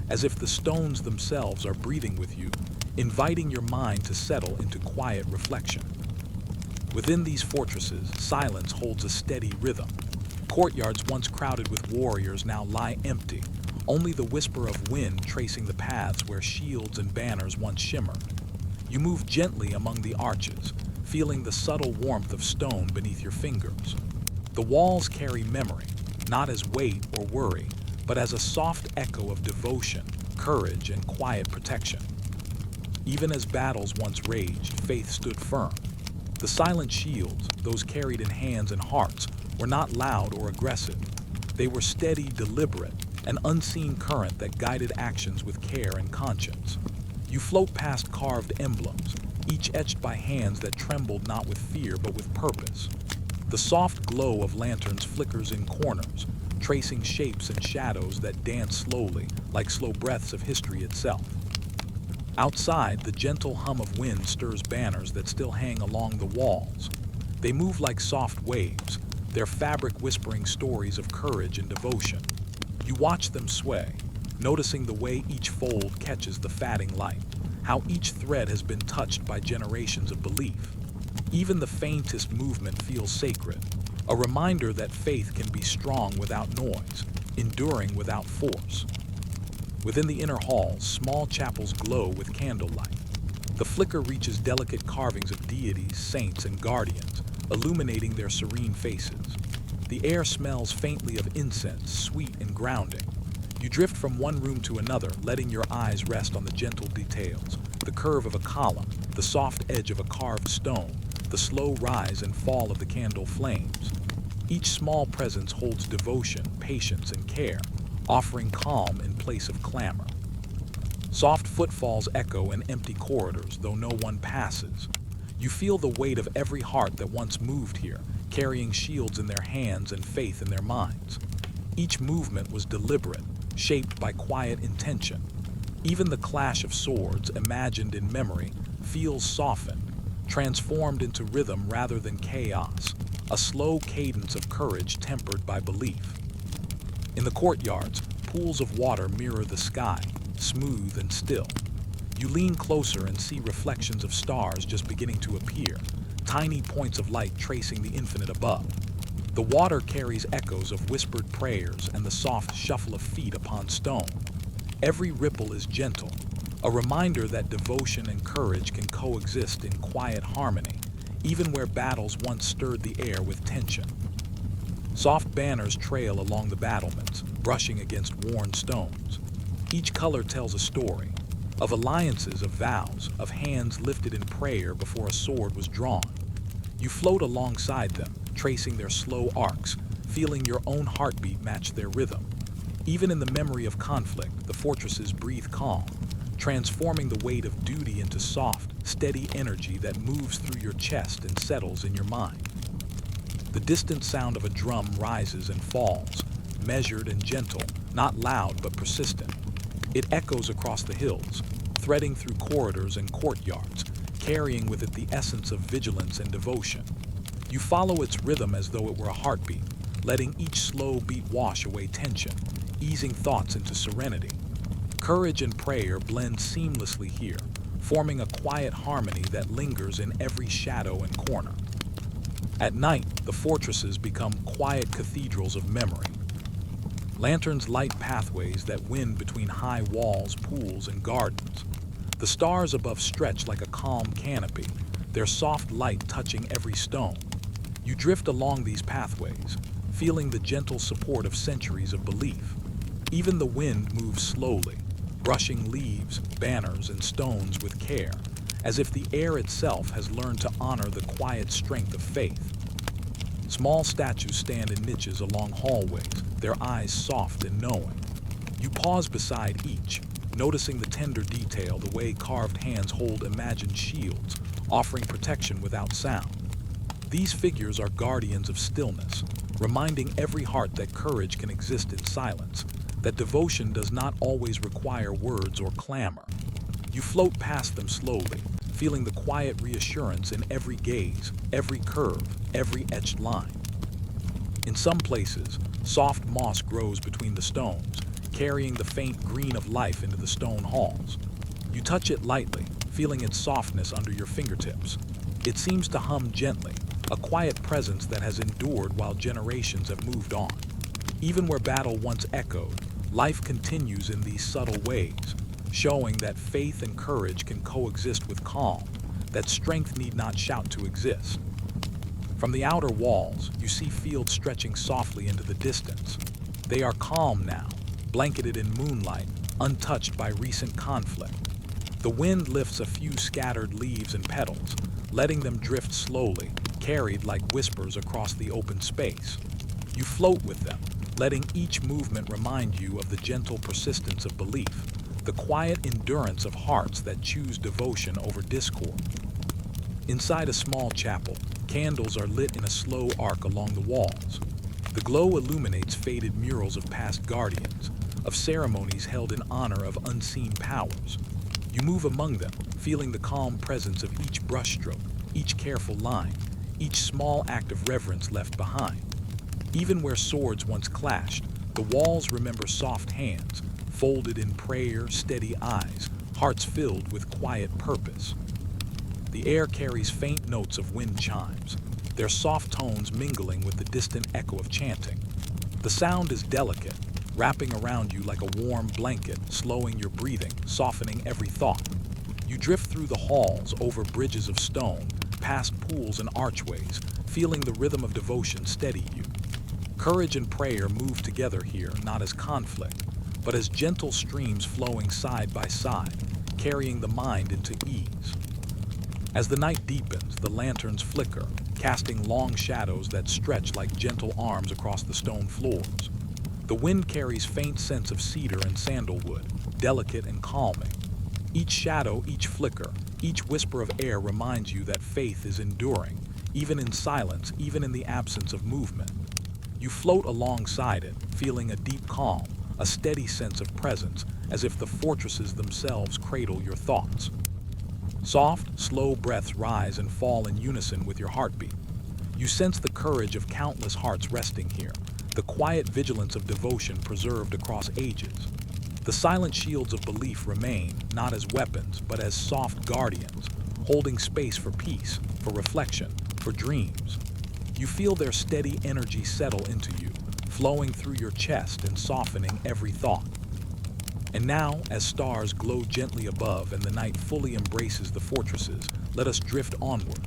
as if the stones themselves are breathing with you, inviting your mind to settle into quiet reflection. Within these fortresses, silence holds a steady rhythm. Courtyards once crowded with warriors now lie empty, only the whisper of wind tracing the paths where shields and banners once shimmered. You move gently among the arches, feeling the subtle warmth of stone beneath your fingers. The walls carry memory, not as weight or worry, but as a soft echo of devotion, courage, and quiet protection. Even as battles once raged, faith stood firm. The silent shields, those carried in hands and hearts, were not loud or aggressive. They were steady, deliberate, an unseen current that guided actions with care and conscience. You float past carved emblems, each etched by hands that trembled not with fear but with purpose. The soft glow of lanterns flickers in corners, tracing shapes and shadows that dance slowly, like slow breaths of history itself. Outside, the gentle hum of wind stirs banners that still hang along the walls. They move like soft waves, their fabric whispering stories of courage and devotion. You watch them sway, noticing the way each fold catches the fading light, how each thread has been touched by generations of belief. Even the faintest movement feels sacred, a reminder that faith can be strong without noise, enduring without force. Within the inner halls, small chapels glow with candlelight. The flicker reaches delicate carvings of deities, saints, and guardians, illuminating their serene faces. The air smells faintly of incense, sweet and grounding. You drift from one room to another, letting your eyes rest on the gentle details, the curve of a column, the soft edge of a carved stone, the slow rise and fall of the candle flames. Each small presence holds devotion, patience, and care, offering calm in place of clamor. Soft footfalls echo in empty corridors, though no one passes. You feel the weight of every heart that once moved here, carrying shields in their hands and faith in their minds. Each movement was deliberate, shaped by quiet intention. Even the clash of swords, imagined in memory, feels softened, transformed into rhythm rather than chaos, a slow cadence of courage tempered by belief. In the courtyards, pools of water mirror the sky, smooth and still. You lean closer and see reflections of stars just beginning to appear, tiny points of light tracing the infinite above. The water carries echoes of whispered prayers and the soft shuffle of feet upon stone. Every ripple is gentle, a reminder that devotion and courage can coexist in quiet harmony, even where battles once stirred the air with tension. Soft banners trail along the battlements, brushing against worn stones. Each color tells a story, of alliances, of vows, of hands lifted in prayer before a sword was drawn. You float alongside them, tracing their slow arcs, feeling your own heartbeat match their rhythm. Even in the memory of conflict, the fortresses breathe calm, transforming the weight of duty into soft, steady energy that moves through your chest and settles in your mind. The distant sound of a drum rises and falls, measured and gentle, not loud but persistent. It echoes across the hills, threading through corridors and courtyards, carrying with it the essence of vigilance and devotion. You follow its rhythm as though it were a heartbeat, letting each slow beat wash away tension, easing thoughts into serenity. Courage and prayer blend seamlessly here, forming a quiet harmony that lingers in every shadow and corner. At night, the fortresses become quiet cathedrals of memory. Lanterns light pathways that wind between high walls, pools, and gardens. The stars above stretch like a calm canopy, their soft light touching every stone. You drift along these pathways, feeling the gentle support of centuries of belief. Even the wind moves slowly, brushing leaves, banners, and stones with care, as if the air itself has learned to honor the quiet strength of faith. Small statues stand in niches along hallways, their eyes soft and knowing. You pause beside each, noticing the tender detail, the way carved hands hold imagined shields, offering protection without sound. These figures are guardians of stillness, reminding every heart that courage can exist in silence, that devotion does not always require words or clamor. You float past them slowly, feeling the quiet reassurance in every gaze, every curve, every etched line. In some places, soft moss grows between the stones, carrying the faint green of life into the stone halls. You touch it lightly, feeling its softness under your fingertips. It seems to hum gently, a quiet presence that has endured while generations have moved on. Even where battle once echoed, life continues in these subtle ways, showing that faith and courage can coexist with calm, that strength need not shout to exist. From the outer walls, you see fields stretching softly into the distance. They are calm now, blanketed in moonlight, untouched by recent conflict. The wind lifts a few scattered leaves and petals, letting them drift slowly, carried like whispers across the open space. You float with them, letting each movement remind you of the gentle persistence of belief, the quiet endurance of hearts that choose devotion over discord. Inside a small chapel, candles are lit in a slow arc along the walls. The glow illuminates faded murals of past guardians, of ceremonies held in honor of unseen powers. You move among them, feeling the calm presence of each brushstroke, each careful line, each small act of reverence left behind. Even where swords once clashed, the walls remember soft hands, folded in prayer, steady eyes, hearts filled with quiet purpose. The air carries faint notes of wind chimes, their soft tones mingling with the distant echo of chanting. The sound is delicate, wrapping around you like a warm blanket, slowing your breathing, softening every thought. You drift through the halls, over bridges of stone, past pools and archways, feeling the rhythm of devotion steady you. Courage and prayer move together here, not as conflict, but as gentle streams flowing side by side, carrying the mind into ease. As the night deepens, the lanterns flicker, casting long shadows that stretch like gentle arms across the stone floors. The wind carries faint scents of cedar and sandalwood, delicate and calming. Each shadow, each flicker, each whisper of air reminds you that faith is enduring, even in silence, even in the absence of movement. You float alongside it, feeling a deep calm, a steady sense of presence, as if the fortresses themselves cradle your thoughts. Soft, slow breaths rise and fall in unison with your heartbeat. You sense the courage of countless hearts resting here, the quiet vigilance of devotion preserved across ages. The silent shields of belief remain, not as weapons, but as soft guardians, holding space for peace, for reflection, for dreams. You feel their steady energy settle into you, flowing through your chest and softening every thought. And now, as stars glow gently above and the night fully embraces the fortresses, let us drift onward.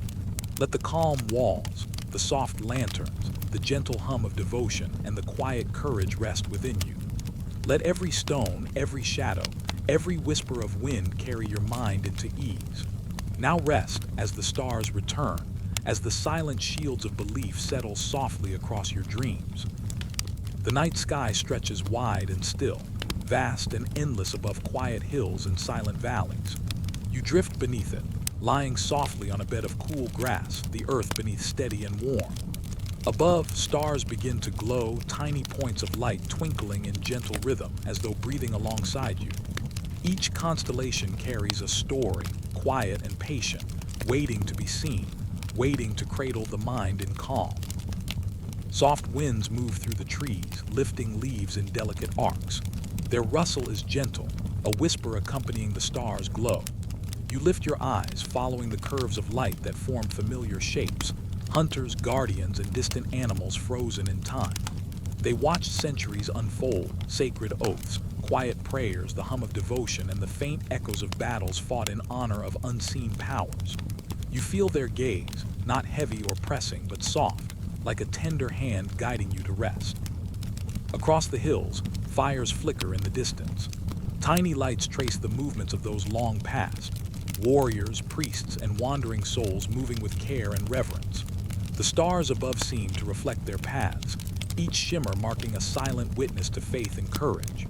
Let the calm walls, the soft lanterns, the gentle hum of devotion, and the quiet courage rest within you. Let every stone, every shadow, every whisper of wind carry your mind into ease. Now rest as the stars return, as the silent shields of belief settle softly across your dreams. The night sky stretches wide and still, vast and endless above quiet hills and silent valleys. You drift beneath it, lying softly on a bed of cool grass, the earth beneath steady and warm. Above, stars begin to glow, tiny points of light twinkling in gentle rhythm as though breathing alongside you. Each constellation carries a story, quiet and patient, waiting to be seen, waiting to cradle the mind in calm. Soft winds move through the trees, lifting leaves in delicate arcs. Their rustle is gentle, a whisper accompanying the stars' glow. You lift your eyes, following the curves of light that form familiar shapes, hunters, guardians, and distant animals frozen in time. They watch centuries unfold, sacred oaths, quiet prayers, the hum of devotion, and the faint echoes of battles fought in honor of unseen powers. You feel their gaze, not heavy or pressing, but soft, like a tender hand guiding you to rest. Across the hills, fires flicker in the distance. Tiny lights trace the movements of those long past, warriors, priests, and wandering souls moving with care and reverence. The stars above seem to reflect their paths, each shimmer marking a silent witness to faith and courage.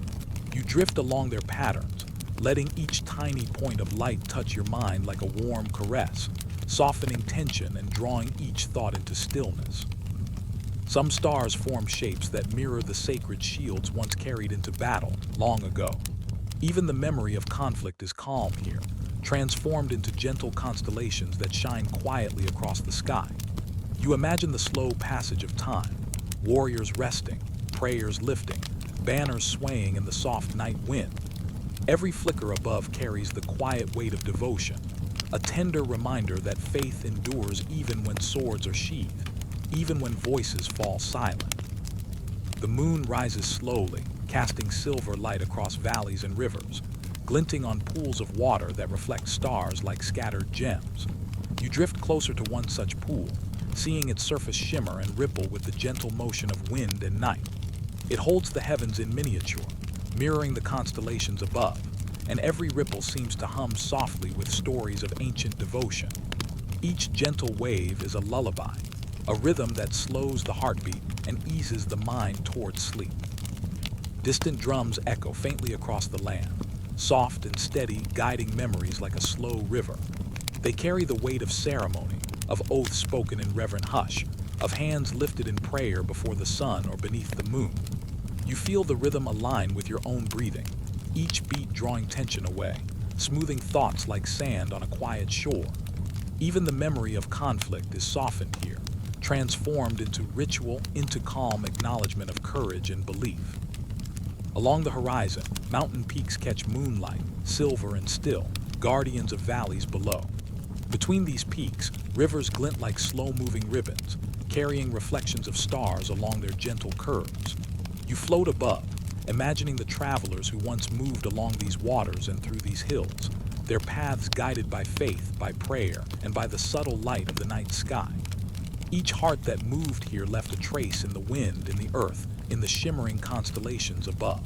You drift along their patterns, letting each tiny point of light touch your mind like a warm caress, softening tension and drawing each thought into stillness. Some stars form shapes that mirror the sacred shields once carried into battle long ago. Even the memory of conflict is calm here, transformed into gentle constellations that shine quietly across the sky. You imagine the slow passage of time, warriors resting, prayers lifting, banners swaying in the soft night wind. Every flicker above carries the quiet weight of devotion, a tender reminder that faith endures even when swords are sheathed, even when voices fall silent. The moon rises slowly, casting silver light across valleys and rivers, glinting on pools of water that reflect stars like scattered gems. You drift closer to one such pool, seeing its surface shimmer and ripple with the gentle motion of wind and night. It holds the heavens in miniature, mirroring the constellations above, and every ripple seems to hum softly with stories of ancient devotion. Each gentle wave is a lullaby, a rhythm that slows the heartbeat and eases the mind towards sleep. Distant drums echo faintly across the land, soft and steady, guiding memories like a slow river. They carry the weight of ceremony, of oaths spoken in reverent hush, of hands lifted in prayer before the sun or beneath the moon. You feel the rhythm align with your own breathing, each beat drawing tension away, smoothing thoughts like sand on a quiet shore. Even the memory of conflict is softened here, transformed into ritual, into calm acknowledgement of courage and belief. Along the horizon, mountain peaks catch moonlight, silver and still, guardians of valleys below. Between these peaks, rivers glint like slow-moving ribbons, carrying reflections of stars along their gentle curves. You float above, imagining the travelers who once moved along these waters and through these hills, their paths guided by faith, by prayer, and by the subtle light of the night sky. Each heart that moved here left a trace in the wind, in the earth, in the shimmering constellations above.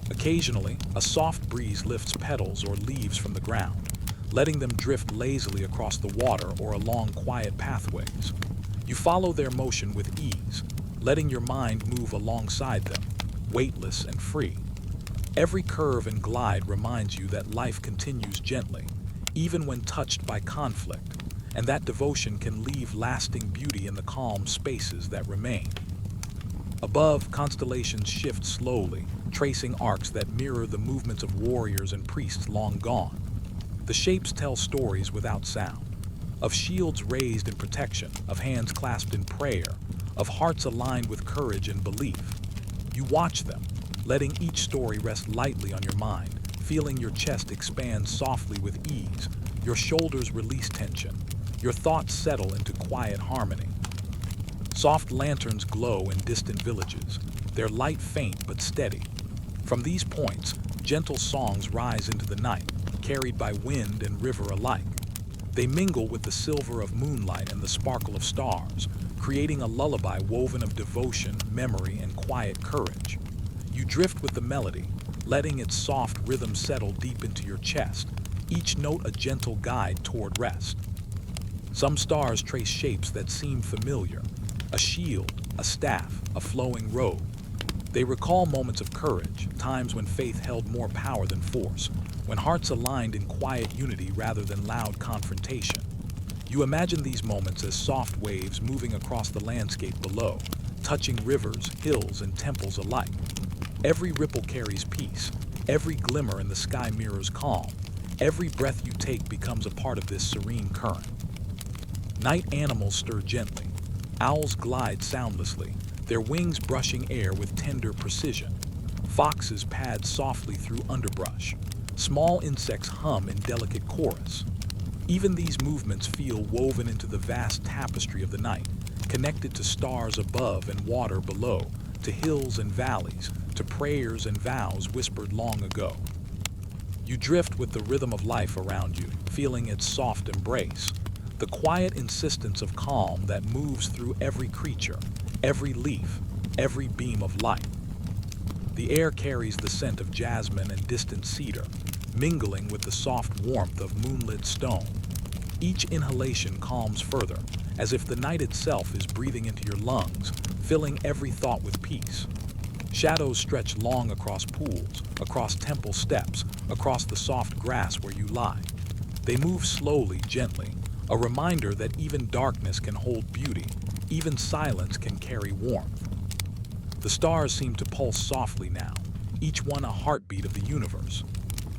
Occasionally, a soft breeze lifts petals or leaves from the ground, letting them drift lazily across the water or along quiet pathways. You follow their motion with ease, letting your mind move alongside them, weightless and free. Every curve and glide reminds you that life continues gently, even when touched by conflict, and that devotion can leave lasting beauty in the calm spaces that remain. Above, constellations shift slowly, tracing arcs that mirror the movements of warriors and priests long gone. The shapes tell stories without sound, of shields raised in protection, of hands clasped in prayer, of hearts aligned with courage and belief. You watch them, letting each story rest lightly on your mind, feeling your chest expand softly with ease, your shoulders release tension, your thoughts settle into quiet harmony. Soft lanterns glow in distant villages, their light faint but steady. From these points, gentle songs rise into the night, carried by wind and river alike. They mingle with the silver of moonlight and the sparkle of stars, creating a lullaby woven of devotion, memory, and quiet courage. You drift with the melody, letting its soft rhythm settle deep into your chest, each note a gentle guide toward rest. Some stars trace shapes that seem familiar, a shield, a staff, a flowing robe. They recall moments of courage, times when faith held more power than force, when hearts aligned in quiet unity rather than loud confrontation. You imagine these moments as soft waves moving across the landscape below, touching rivers, hills, and temples alike. Every ripple carries peace, every glimmer in the sky mirrors calm, every breath you take becomes a part of this serene current. Night animals stir gently, owls glide soundlessly, their wings brushing air with tender precision. Foxes pad softly through underbrush, small insects hum in delicate chorus. Even these movements feel woven into the vast tapestry of the night, connected to stars above and water below, to hills and valleys, to prayers and vows whispered long ago. You drift with the rhythm of life around you, feeling its soft embrace, the quiet insistence of calm that moves through every creature, every leaf, every beam of light. The air carries the scent of jasmine and distant cedar, mingling with the soft warmth of moonlit stone. Each inhalation calms further, as if the night itself is breathing into your lungs, filling every thought with peace. Shadows stretch long across pools, across temple steps, across the soft grass where you lie. They move slowly, gently, a reminder that even darkness can hold beauty, Even silence can carry warmth. The stars seem to pulse softly now, each one a heartbeat of the universe.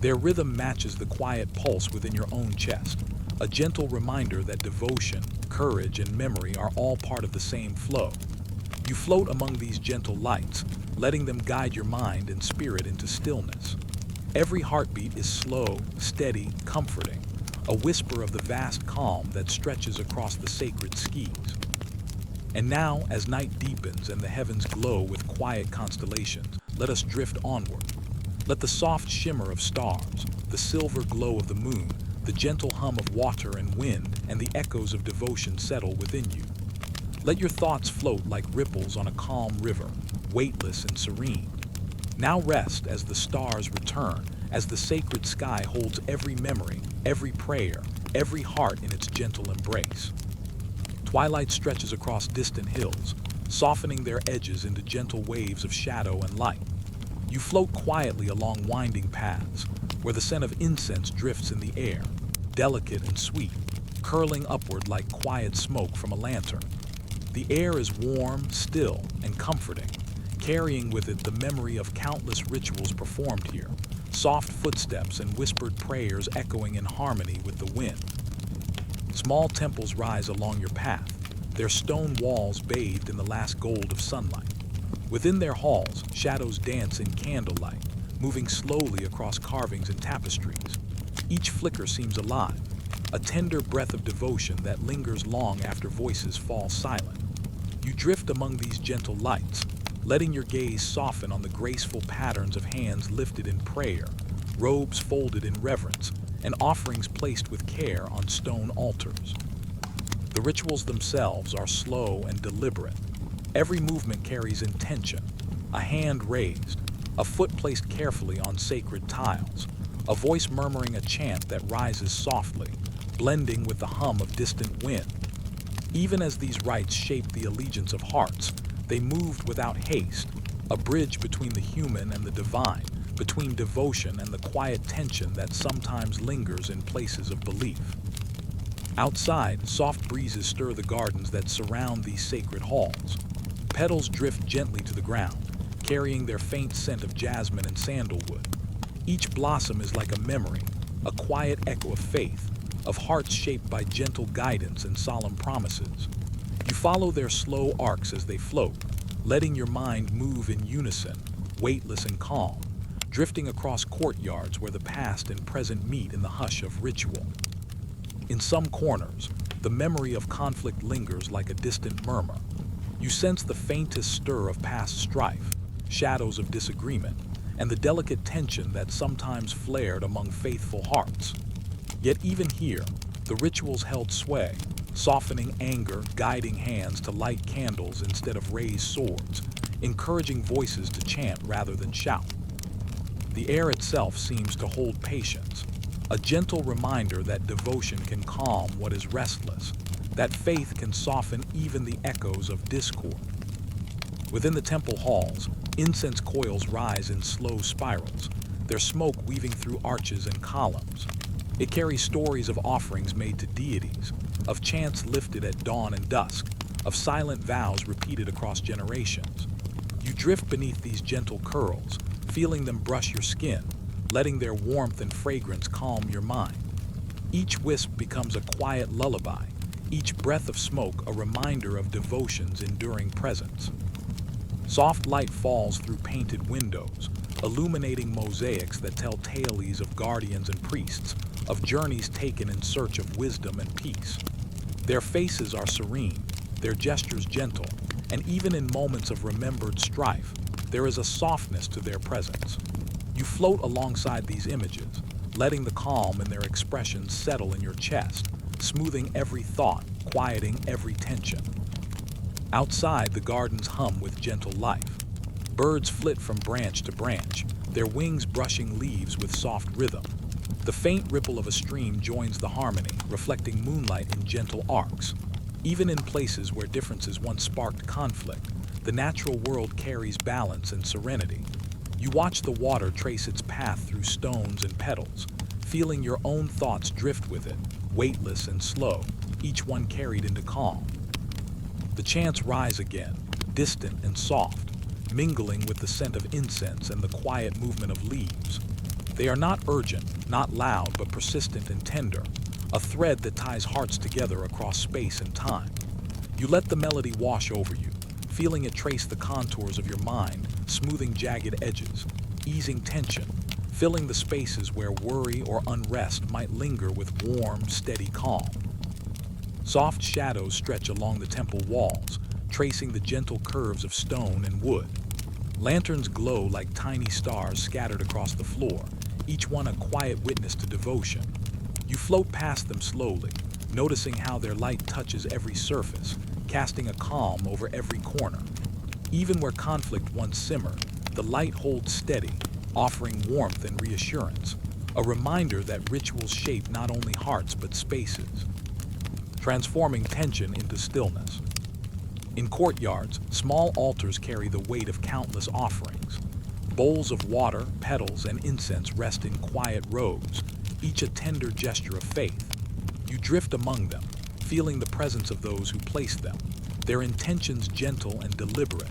Their rhythm matches the quiet pulse within your own chest, a gentle reminder that devotion, courage, and memory are all part of the same flow. You float among these gentle lights, letting them guide your mind and spirit into stillness. Every heartbeat is slow, steady, comforting, a whisper of the vast calm that stretches across the sacred skies. And now, as night deepens and the heavens glow with quiet constellations, let us drift onward. Let the soft shimmer of stars, the silver glow of the moon, the gentle hum of water and wind, and the echoes of devotion settle within you. Let your thoughts float like ripples on a calm river, weightless and serene. Now rest as the stars return, as the sacred sky holds every memory, every prayer, every heart in its gentle embrace. Twilight stretches across distant hills, softening their edges into gentle waves of shadow and light. You float quietly along winding paths, where the scent of incense drifts in the air, delicate and sweet, curling upward like quiet smoke from a lantern. The air is warm, still, and comforting, carrying with it the memory of countless rituals performed here, soft footsteps and whispered prayers echoing in harmony with the wind. Small temples rise along your path, their stone walls bathed in the last gold of sunlight. Within their halls, shadows dance in candlelight, moving slowly across carvings and tapestries. Each flicker seems alive, a tender breath of devotion that lingers long after voices fall silent. You drift among these gentle lights, letting your gaze soften on the graceful patterns of hands lifted in prayer, robes folded in reverence, and offerings placed with care on stone altars. The rituals themselves are slow and deliberate. Every movement carries intention, a hand raised, a foot placed carefully on sacred tiles, a voice murmuring a chant that rises softly, blending with the hum of distant wind. Even as these rites shape the allegiance of hearts, they moved without haste, a bridge between the human and the divine, between devotion and the quiet tension that sometimes lingers in places of belief. Outside, soft breezes stir the gardens that surround these sacred halls. Petals drift gently to the ground, carrying their faint scent of jasmine and sandalwood. Each blossom is like a memory, a quiet echo of faith, of hearts shaped by gentle guidance and solemn promises. You follow their slow arcs as they float, letting your mind move in unison, weightless and calm, drifting across courtyards where the past and present meet in the hush of ritual. In some corners, the memory of conflict lingers like a distant murmur. You sense the faintest stir of past strife, shadows of disagreement, and the delicate tension that sometimes flared among faithful hearts. Yet even here, the rituals held sway, softening anger, guiding hands to light candles instead of raise swords, encouraging voices to chant rather than shout. The air itself seems to hold patience, a gentle reminder that devotion can calm what is restless, that faith can soften even the echoes of discord. Within the temple halls, incense coils rise in slow spirals, their smoke weaving through arches and columns. It carries stories of offerings made to deities, of chants lifted at dawn and dusk, of silent vows repeated across generations. You drift beneath these gentle curls, feeling them brush your skin, letting their warmth and fragrance calm your mind. Each wisp becomes a quiet lullaby, each breath of smoke a reminder of devotion's enduring presence. Soft light falls through painted windows, illuminating mosaics that tell tales of guardians and priests, of journeys taken in search of wisdom and peace. Their faces are serene, their gestures gentle, and even in moments of remembered strife, there is a softness to their presence. You float alongside these images, letting the calm in their expressions settle in your chest, smoothing every thought, quieting every tension. Outside, the gardens hum with gentle life. Birds flit from branch to branch, their wings brushing leaves with soft rhythm. The faint ripple of a stream joins the harmony, reflecting moonlight in gentle arcs. Even in places where differences once sparked conflict, the natural world carries balance and serenity. You watch the water trace its path through stones and petals, feeling your own thoughts drift with it, weightless and slow, each one carried into calm. The chants rise again, distant and soft, mingling with the scent of incense and the quiet movement of leaves. They are not urgent, not loud, but persistent and tender, a thread that ties hearts together across space and time. You let the melody wash over you, feeling it trace the contours of your mind, smoothing jagged edges, easing tension, filling the spaces where worry or unrest might linger with warm, steady calm. Soft shadows stretch along the temple walls, tracing the gentle curves of stone and wood. Lanterns glow like tiny stars scattered across the floor, each one a quiet witness to devotion. You float past them slowly, noticing how their light touches every surface, casting a calm over every corner. Even where conflict once simmered, the light holds steady, offering warmth and reassurance, a reminder that rituals shape not only hearts but spaces, transforming tension into stillness. In courtyards, small altars carry the weight of countless offerings. Bowls of water, petals, and incense rest in quiet rows, each a tender gesture of faith. You drift among them, feeling the presence of those who placed them, their intentions gentle and deliberate.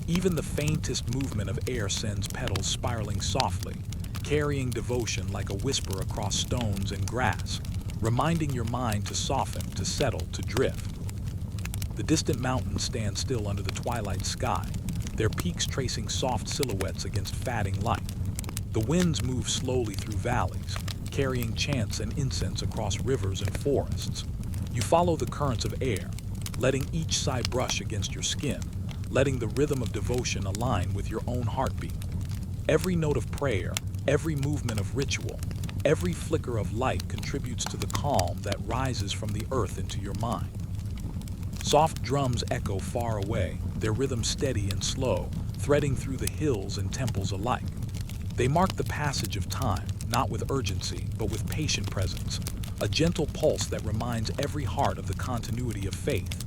Even the faintest movement of air sends petals spiraling softly, carrying devotion like a whisper across stones and grass, reminding your mind to soften, to settle, to drift. The distant mountains stand still under the twilight sky, their peaks tracing soft silhouettes against fading light. The winds move slowly through valleys, carrying chants and incense across rivers and forests. You follow the currents of air, letting each sigh brush against your skin, letting the rhythm of devotion align with your own heartbeat. Every note of prayer, every movement of ritual, every flicker of light contributes to the calm that rises from the earth into your mind. Soft drums echo far away, their rhythm steady and slow, threading through the hills and temples alike. They mark the passage of time, not with urgency, but with patient presence, a gentle pulse that reminds every heart of the continuity of faith.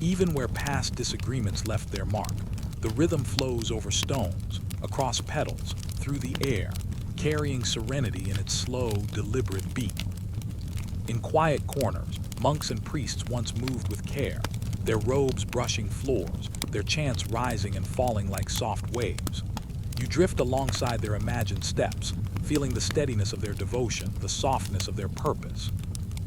Even where past disagreements left their mark, the rhythm flows over stones, across petals, through the air, carrying serenity in its slow, deliberate beat. In quiet corners, monks and priests once moved with care, their robes brushing floors, their chants rising and falling like soft waves. You drift alongside their imagined steps, feeling the steadiness of their devotion, the softness of their purpose.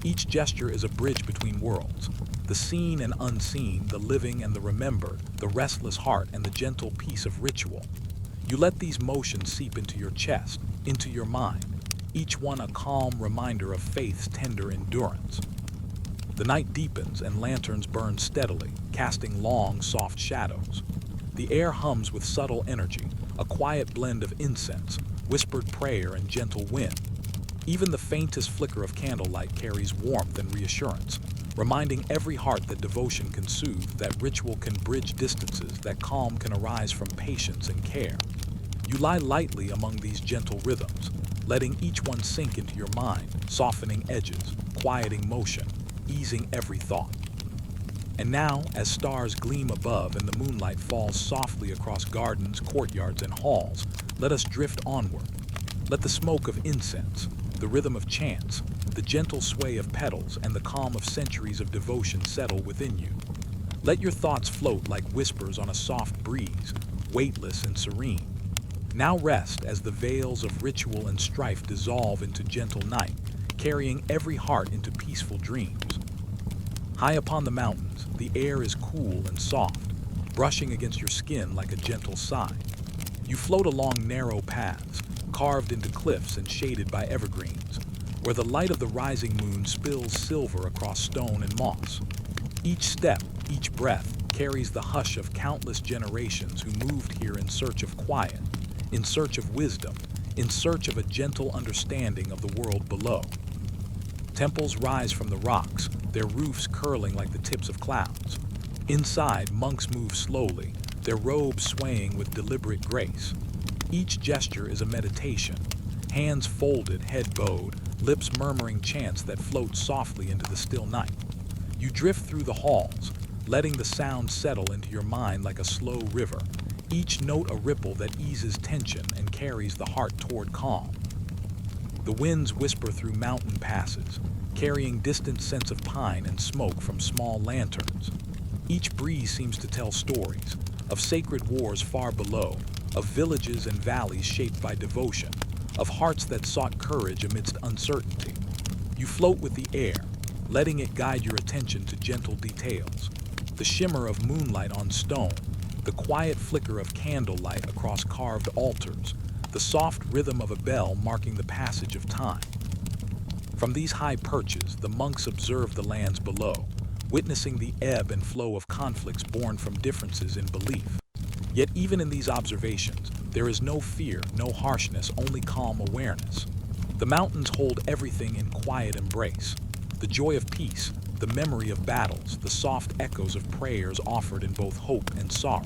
Each gesture is a bridge between worlds, the seen and unseen, the living and the remembered, the restless heart and the gentle peace of ritual. You let these motions seep into your chest, into your mind, each one a calm reminder of faith's tender endurance. The night deepens and lanterns burn steadily, casting long, soft shadows. The air hums with subtle energy, a quiet blend of incense, whispered prayer, and gentle wind. Even the faintest flicker of candlelight carries warmth and reassurance, reminding every heart that devotion can soothe, that ritual can bridge distances, that calm can arise from patience and care. You lie lightly among these gentle rhythms, letting each one sink into your mind, softening edges, quieting motion, easing every thought. And now, as stars gleam above and the moonlight falls softly across gardens, courtyards, and halls, let us drift onward. Let the smoke of incense, the rhythm of chants, the gentle sway of petals, and the calm of centuries of devotion settle within you. Let your thoughts float like whispers on a soft breeze, weightless and serene. Now rest as the veils of ritual and strife dissolve into gentle night, carrying every heart into peaceful dreams. High upon the mountains, the air is cool and soft, brushing against your skin like a gentle sigh. You float along narrow paths, carved into cliffs and shaded by evergreens, where the light of the rising moon spills silver across stone and moss. Each step, each breath, carries the hush of countless generations who moved here in search of quiet, in search of wisdom, in search of a gentle understanding of the world below. Temples rise from the rocks, their roofs curling like the tips of clouds. Inside, monks move slowly, their robes swaying with deliberate grace. Each gesture is a meditation, hands folded, head bowed, lips murmuring chants that float softly into the still night. You drift through the halls, letting the sound settle into your mind like a slow river, each note a ripple that eases tension and carries the heart toward calm. The winds whisper through mountain passes, carrying distant scents of pine and smoke from small lanterns. Each breeze seems to tell stories of sacred wars far below, of villages and valleys shaped by devotion, of hearts that sought courage amidst uncertainty. You float with the air, letting it guide your attention to gentle details. The shimmer of moonlight on stone, the quiet flicker of candlelight across carved altars, the soft rhythm of a bell marking the passage of time. From these high perches, the monks observe the lands below, witnessing the ebb and flow of conflicts born from differences in belief. Yet even in these observations, there is no fear, no harshness, only calm awareness. The mountains hold everything in quiet embrace. The joy of peace, the memory of battles, the soft echoes of prayers offered in both hope and sorrow.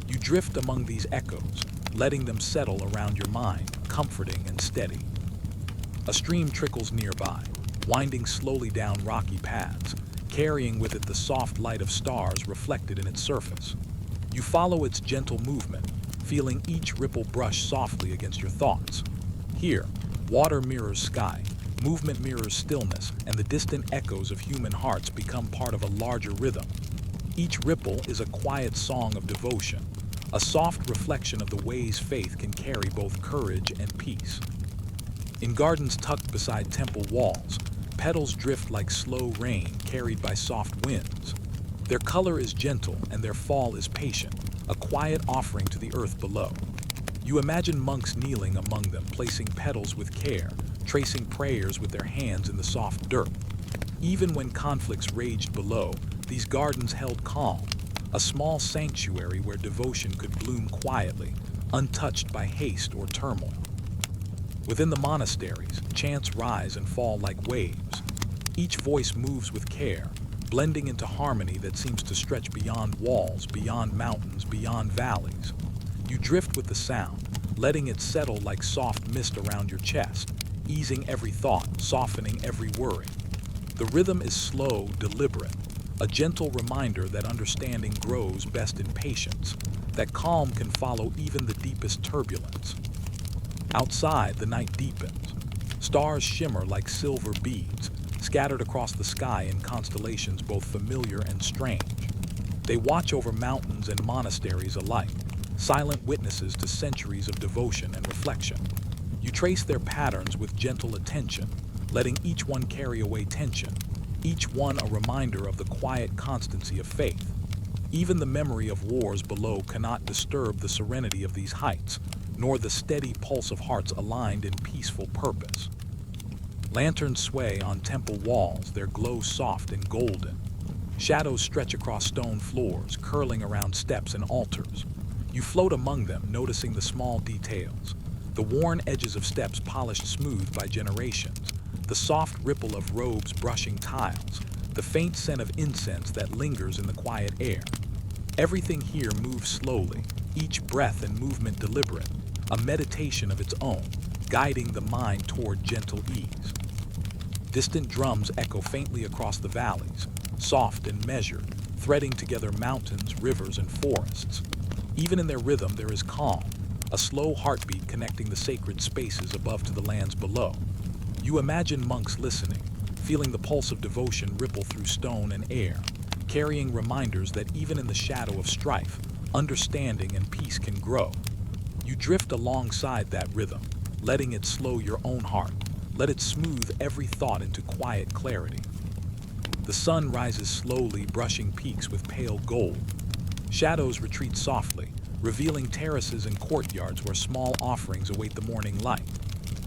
You drift among these echoes, letting them settle around your mind, comforting and steady. A stream trickles nearby, winding slowly down rocky paths, carrying with it the soft light of stars reflected in its surface. You follow its gentle movement, feeling each ripple brush softly against your thoughts. Here, water mirrors sky, movement mirrors stillness, and the distant echoes of human hearts become part of a larger rhythm. Each ripple is a quiet song of devotion, a soft reflection of the ways faith can carry both courage and peace. In gardens tucked beside temple walls, petals drift like slow rain carried by soft winds. Their color is gentle and their fall is patient, a quiet offering to the earth below. You imagine monks kneeling among them, placing petals with care, tracing prayers with their hands in the soft dirt. Even when conflicts raged below, these gardens held calm, a small sanctuary where devotion could bloom quietly, untouched by haste or turmoil. Within the monasteries, chants rise and fall like waves. Each voice moves with care, blending into harmony that seems to stretch beyond walls, beyond mountains, beyond valleys. You drift with the sound, letting it settle like soft mist around your chest, easing every thought, softening every worry. The rhythm is slow, deliberate, a gentle reminder that understanding grows best in patience, that calm can follow even the deepest turbulence. Outside, the night deepens. Stars shimmer like silver beads, scattered across the sky in constellations both familiar and strange. They watch over mountains and monasteries alike, silent witnesses to centuries of devotion and reflection. You trace their patterns with gentle attention, letting each one carry away tension, each one a reminder of the quiet constancy of faith. Even the memory of wars below cannot disturb the serenity of these heights, nor the steady pulse of hearts aligned in peaceful purpose. Lanterns sway on temple walls, their glow soft and golden. Shadows stretch across stone floors, curling around steps and altars. You float among them, noticing the small details. The worn edges of steps polished smooth by generations, the soft ripple of robes brushing tiles, the faint scent of incense that lingers in the quiet air. Everything here moves slowly, each breath and movement deliberate, a meditation of its own, guiding the mind toward gentle ease. Distant drums echo faintly across the valleys, soft and measured, threading together mountains, rivers, and forests. Even in their rhythm there is calm, a slow heartbeat connecting the sacred spaces above to the lands below. You imagine monks listening, feeling the pulse of devotion ripple through stone and air, carrying reminders that even in the shadow of strife, understanding and peace can grow. You drift alongside that rhythm, letting it slow your own heart. Let it smooth every thought into quiet clarity. The sun rises slowly, brushing peaks with pale gold. Shadows retreat softly, revealing terraces and courtyards where small offerings await the morning light.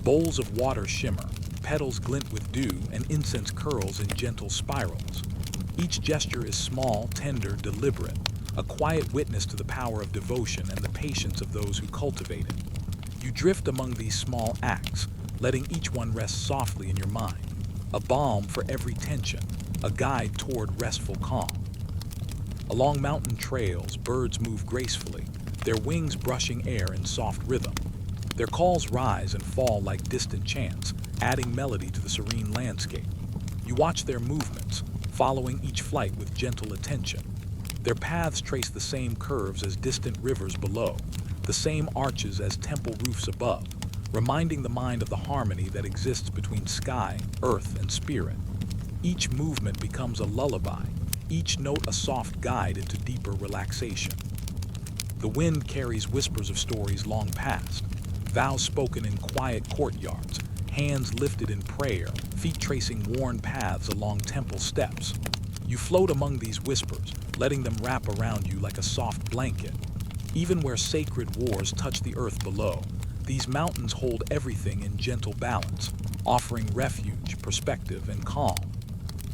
Bowls of water shimmer, petals glint with dew, and incense curls in gentle spirals. Each gesture is small, tender, deliberate, a quiet witness to the power of devotion and the patience of those who cultivate it. You drift among these small acts, letting each one rest softly in your mind, a balm for every tension, a guide toward restful calm. Along mountain trails, birds move gracefully, their wings brushing air in soft rhythm. Their calls rise and fall like distant chants, adding melody to the serene landscape. You watch their movements, following each flight with gentle attention. Their paths trace the same curves as distant rivers below, the same arches as temple roofs above, reminding the mind of the harmony that exists between sky, earth, and spirit. Each movement becomes a lullaby, each note a soft guide into deeper relaxation. The wind carries whispers of stories long past, vows spoken in quiet courtyards, hands lifted in prayer, feet tracing worn paths along temple steps. You float among these whispers, letting them wrap around you like a soft blanket. Even where sacred wars touch the earth below, these mountains hold everything in gentle balance, offering refuge, perspective, and calm.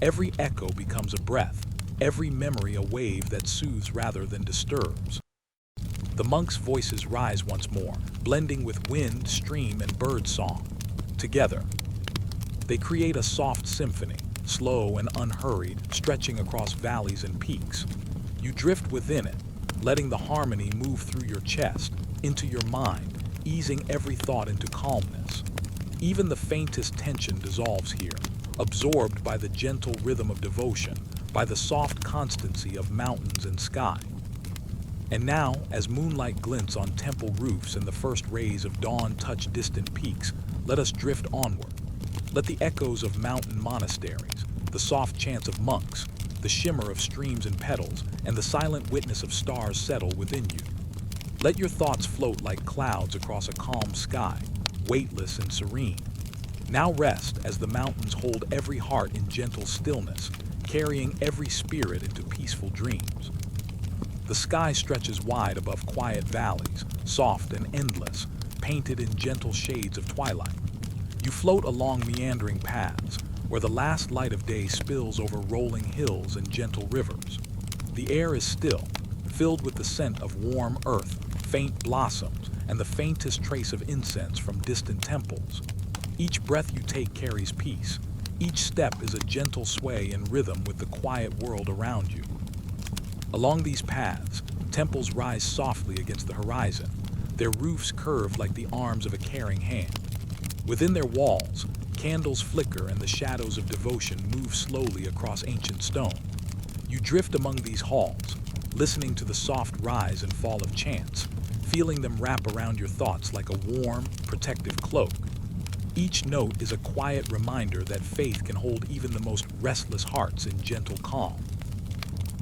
Every echo becomes a breath, every memory a wave that soothes rather than disturbs. The monks' voices rise once more, blending with wind, stream, and bird song. Together, they create a soft symphony, slow and unhurried, stretching across valleys and peaks. You drift within it, letting the harmony move through your chest, into your mind, easing every thought into calmness. Even the faintest tension dissolves here, absorbed by the gentle rhythm of devotion, by the soft constancy of mountains and sky. And now, as moonlight glints on temple roofs and the first rays of dawn touch distant peaks, let us drift onward. Let the echoes of mountain monasteries, the soft chants of monks, the shimmer of streams and petals, and the silent witness of stars settle within you. Let your thoughts float like clouds across a calm sky, weightless and serene. Now rest as the mountains hold every heart in gentle stillness, carrying every spirit into peaceful dreams. The sky stretches wide above quiet valleys, soft and endless, painted in gentle shades of twilight. You float along meandering paths, where the last light of day spills over rolling hills and gentle rivers. The air is still, filled with the scent of warm earth, faint blossoms, and the faintest trace of incense from distant temples. Each breath you take carries peace. Each step is a gentle sway in rhythm with the quiet world around you. Along these paths, temples rise softly against the horizon, their roofs curved like the arms of a caring hand. Within their walls, candles flicker and the shadows of devotion move slowly across ancient stone. You drift among these halls, listening to the soft rise and fall of chants, feeling them wrap around your thoughts like a warm, protective cloak. Each note is a quiet reminder that faith can hold even the most restless hearts in gentle calm.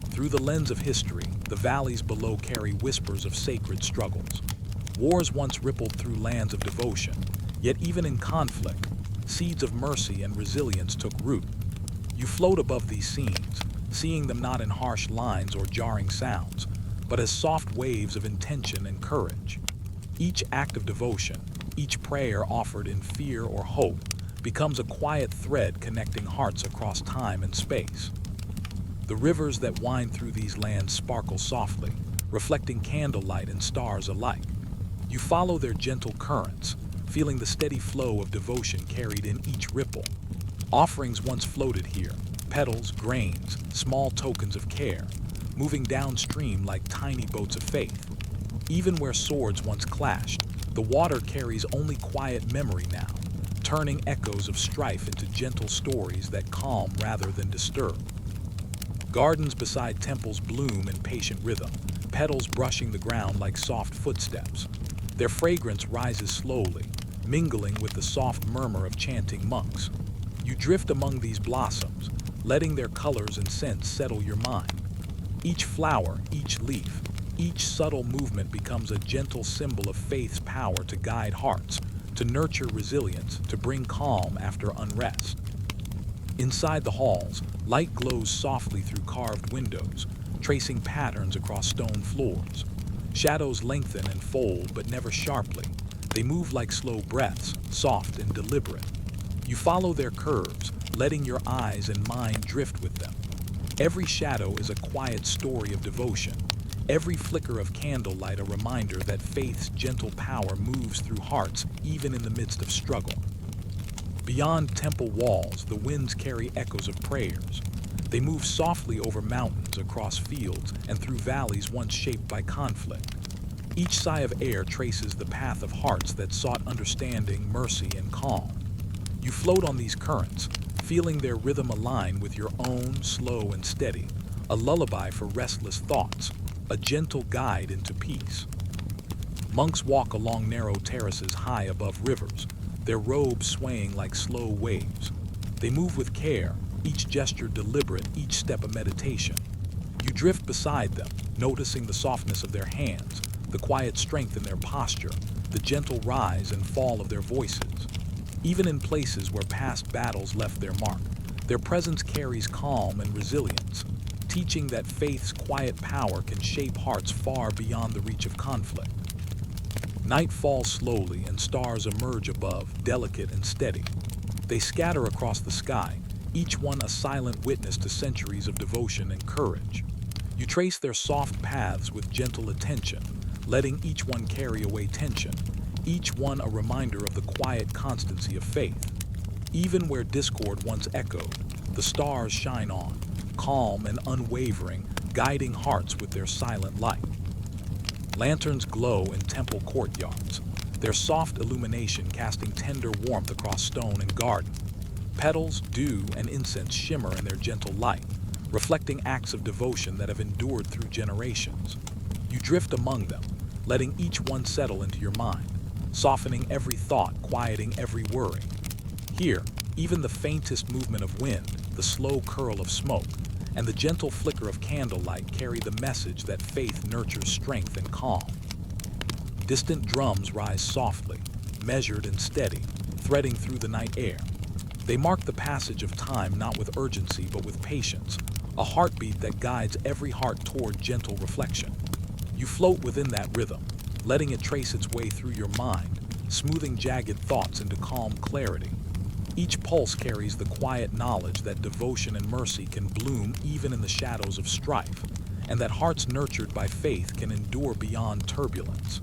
Through the lens of history, the valleys below carry whispers of sacred struggles. Wars once rippled through lands of devotion, yet even in conflict, seeds of mercy and resilience took root. You float above these scenes, seeing them not in harsh lines or jarring sounds, but as soft waves of intention and courage. Each act of devotion, each prayer offered in fear or hope, becomes a quiet thread connecting hearts across time and space. The rivers that wind through these lands sparkle softly, reflecting candlelight and stars alike. You follow their gentle currents, feeling the steady flow of devotion carried in each ripple. Offerings once floated here, petals, grains, small tokens of care, moving downstream like tiny boats of faith. Even where swords once clashed, the water carries only quiet memory now, turning echoes of strife into gentle stories that calm rather than disturb. Gardens beside temples bloom in patient rhythm, petals brushing the ground like soft footsteps. Their fragrance rises slowly, mingling with the soft murmur of chanting monks. You drift among these blossoms, letting their colors and scents settle your mind. Each flower, each leaf, each subtle movement becomes a gentle symbol of faith's power to guide hearts, to nurture resilience, to bring calm after unrest. Inside the halls, light glows softly through carved windows, tracing patterns across stone floors. Shadows lengthen and fold, but never sharply. They move like slow breaths, soft and deliberate. You follow their curves, letting your eyes and mind drift with them. Every shadow is a quiet story of devotion. Every flicker of candlelight a reminder that faith's gentle power moves through hearts even in the midst of struggle. Beyond temple walls, the winds carry echoes of prayers. They move softly over mountains, across fields, and through valleys once shaped by conflict. Each sigh of air traces the path of hearts that sought understanding, mercy, and calm. You float on these currents, feeling their rhythm align with your own, slow and steady, a lullaby for restless thoughts, a gentle guide into peace. Monks walk along narrow terraces high above rivers, their robes swaying like slow waves. They move with care, each gesture deliberate, each step a meditation. You drift beside them, noticing the softness of their hands, the quiet strength in their posture, the gentle rise and fall of their voices. Even in places where past battles left their mark, their presence carries calm and resilience, teaching that faith's quiet power can shape hearts far beyond the reach of conflict. Night falls slowly and stars emerge above, delicate and steady. They scatter across the sky, each one a silent witness to centuries of devotion and courage. You trace their soft paths with gentle attention, letting each one carry away tension, each one a reminder of the quiet constancy of faith. Even where discord once echoed, the stars shine on, calm and unwavering, guiding hearts with their silent light. Lanterns glow in temple courtyards, their soft illumination casting tender warmth across stone and garden. Petals, dew, and incense shimmer in their gentle light, reflecting acts of devotion that have endured through generations. You drift among them, letting each one settle into your mind, softening every thought, quieting every worry. Here, even the faintest movement of wind, the slow curl of smoke, and the gentle flicker of candlelight carry the message that faith nurtures strength and calm. Distant drums rise softly, measured and steady, threading through the night air. They mark the passage of time not with urgency but with patience, a heartbeat that guides every heart toward gentle reflection. You float within that rhythm, letting it trace its way through your mind, smoothing jagged thoughts into calm clarity. Each pulse carries the quiet knowledge that devotion and mercy can bloom even in the shadows of strife, and that hearts nurtured by faith can endure beyond turbulence.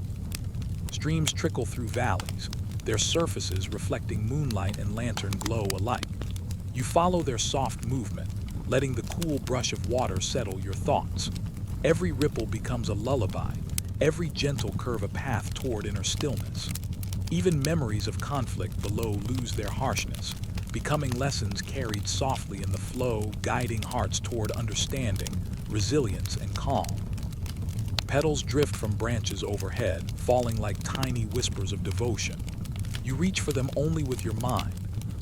Streams trickle through valleys, their surfaces reflecting moonlight and lantern glow alike. You follow their soft movement, letting the cool brush of water settle your thoughts. Every ripple becomes a lullaby, every gentle curve a path toward inner stillness. Even memories of conflict below lose their harshness, becoming lessons carried softly in the flow, guiding hearts toward understanding, resilience, and calm. Petals drift from branches overhead, falling like tiny whispers of devotion. You reach for them only with your mind,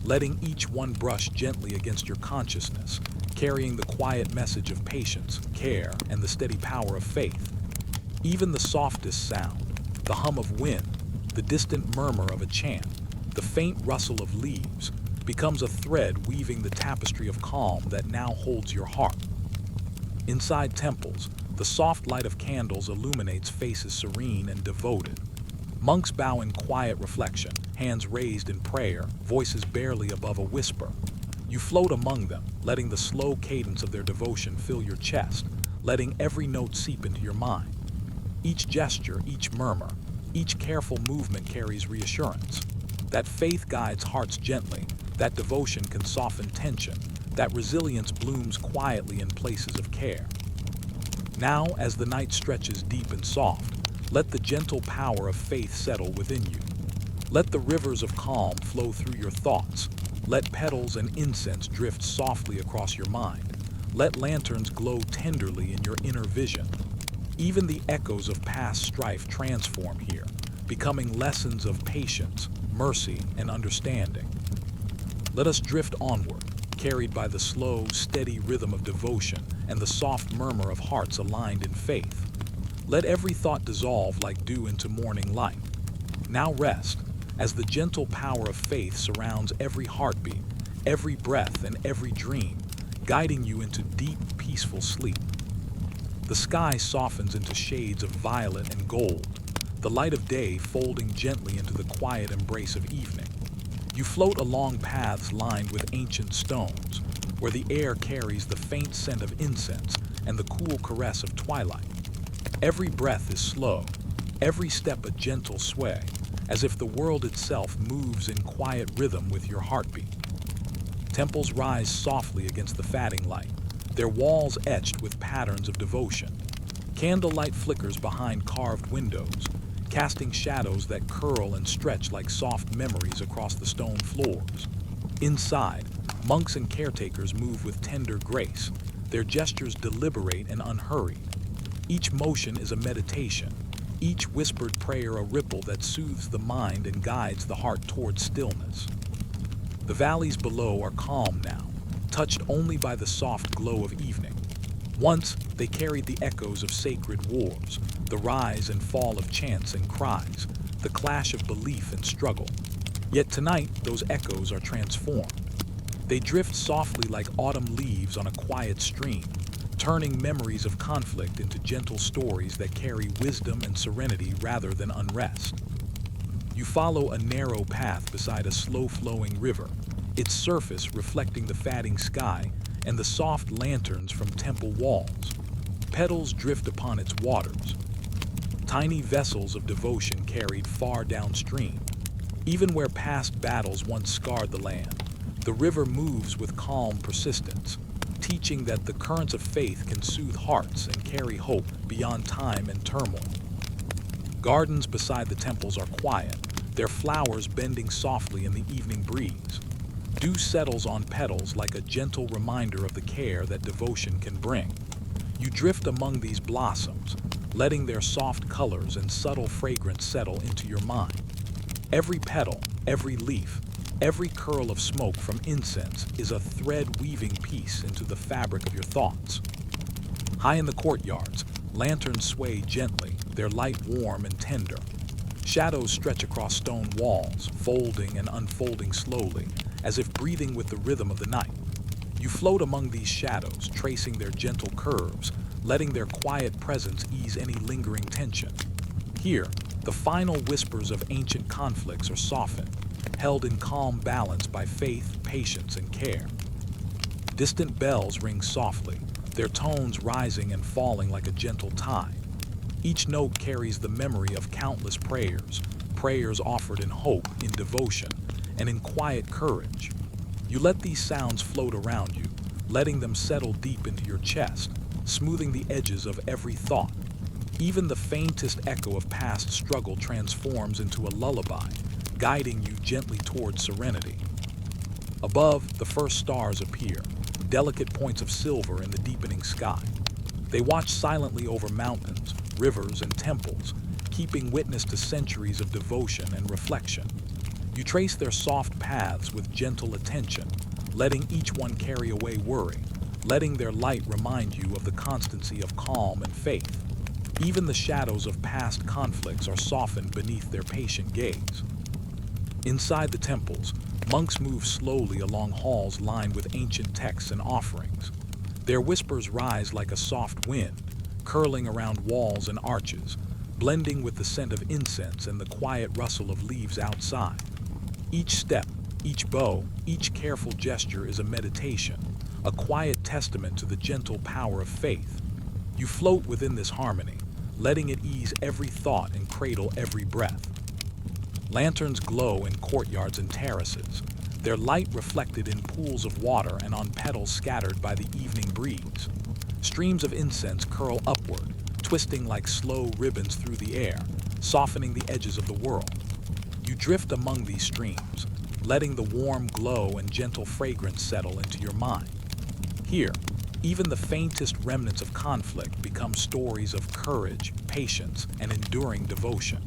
letting each one brush gently against your consciousness, carrying the quiet message of patience, care, and the steady power of faith. Even the softest sound, the hum of wind, the distant murmur of a chant, the faint rustle of leaves, becomes a thread weaving the tapestry of calm that now holds your heart. Inside temples, the soft light of candles illuminates faces serene and devoted. Monks bow in quiet reflection, hands raised in prayer, voices barely above a whisper. You float among them, letting the slow cadence of their devotion fill your chest, letting every note seep into your mind. Each gesture, each murmur, each careful movement carries reassurance. That faith guides hearts gently, that devotion can soften tension, that resilience blooms quietly in places of care. Now, as the night stretches deep and soft, let the gentle power of faith settle within you. Let the rivers of calm flow through your thoughts. Let petals and incense drift softly across your mind. Let lanterns glow tenderly in your inner vision. Even the echoes of past strife transform here, becoming lessons of patience, mercy, and understanding. Let us drift onward, carried by the slow, steady rhythm of devotion and the soft murmur of hearts aligned in faith. Let every thought dissolve like dew into morning light. Now rest, as the gentle power of faith surrounds every heartbeat, every breath, and every dream, guiding you into deep, peaceful sleep. The sky softens into shades of violet and gold, the light of day folding gently into the quiet embrace of evening. You float along paths lined with ancient stones, where the air carries the faint scent of incense and the cool caress of twilight. Every breath is slow, every step a gentle sway, as if the world itself moves in quiet rhythm with your heartbeat. Temples rise softly against the fading light, their walls etched with patterns of devotion. Candlelight flickers behind carved windows, casting shadows that curl and stretch like soft memories across the stone floors. Inside, monks and caretakers move with tender grace, their gestures deliberate and unhurried. Each motion is a meditation, each whispered prayer a ripple that soothes the mind and guides the heart toward stillness. The valleys below are calm now, touched only by the soft glow of evening. Once, they carried the echoes of sacred wars, the rise and fall of chants and cries, the clash of belief and struggle. Yet tonight, those echoes are transformed. They drift softly like autumn leaves on a quiet stream, turning memories of conflict into gentle stories that carry wisdom and serenity rather than unrest. You follow a narrow path beside a slow-flowing river, its surface reflecting the fading sky and the soft lanterns from temple walls. Petals drift upon its waters, tiny vessels of devotion carried far downstream. Even where past battles once scarred the land, the river moves with calm persistence, teaching that the currents of faith can soothe hearts and carry hope beyond time and turmoil. Gardens beside the temples are quiet, their flowers bending softly in the evening breeze. Dew settles on petals like a gentle reminder of the care that devotion can bring. You drift among these blossoms, letting their soft colors and subtle fragrance settle into your mind. Every petal, every leaf, every curl of smoke from incense is a thread weaving piece into the fabric of your thoughts. High in the courtyards, lanterns sway gently, their light warm and tender. Shadows stretch across stone walls, folding and unfolding slowly, as if breathing with the rhythm of the night. You float among these shadows, tracing their gentle curves, letting their quiet presence ease any lingering tension. Here, the final whispers of ancient conflicts are softened, held in calm balance by faith, patience, and care. Distant bells ring softly, their tones rising and falling like a gentle tide. Each note carries the memory of countless prayers, prayers offered in hope, in devotion, and in quiet courage. You let these sounds float around you, letting them settle deep into your chest, smoothing the edges of every thought. Even the faintest echo of past struggle transforms into a lullaby, guiding you gently towards serenity. Above, the first stars appear, delicate points of silver in the deepening sky. They watch silently over mountains, rivers, and temples, keeping witness to centuries of devotion and reflection. You trace their soft paths with gentle attention, letting each one carry away worry, letting their light remind you of the constancy of calm and faith. Even the shadows of past conflicts are softened beneath their patient gaze. Inside the temples, monks move slowly along halls lined with ancient texts and offerings. Their whispers rise like a soft wind, curling around walls and arches, blending with the scent of incense and the quiet rustle of leaves outside. Each step, each bow, each careful gesture is a meditation, a quiet testament to the gentle power of faith. You float within this harmony, letting it ease every thought and cradle every breath. Lanterns glow in courtyards and terraces, their light reflected in pools of water and on petals scattered by the evening breeze. Streams of incense curl upward, twisting like slow ribbons through the air, softening the edges of the world. You drift among these streams, letting the warm glow and gentle fragrance settle into your mind. Here, even the faintest remnants of conflict become stories of courage, patience, and enduring devotion.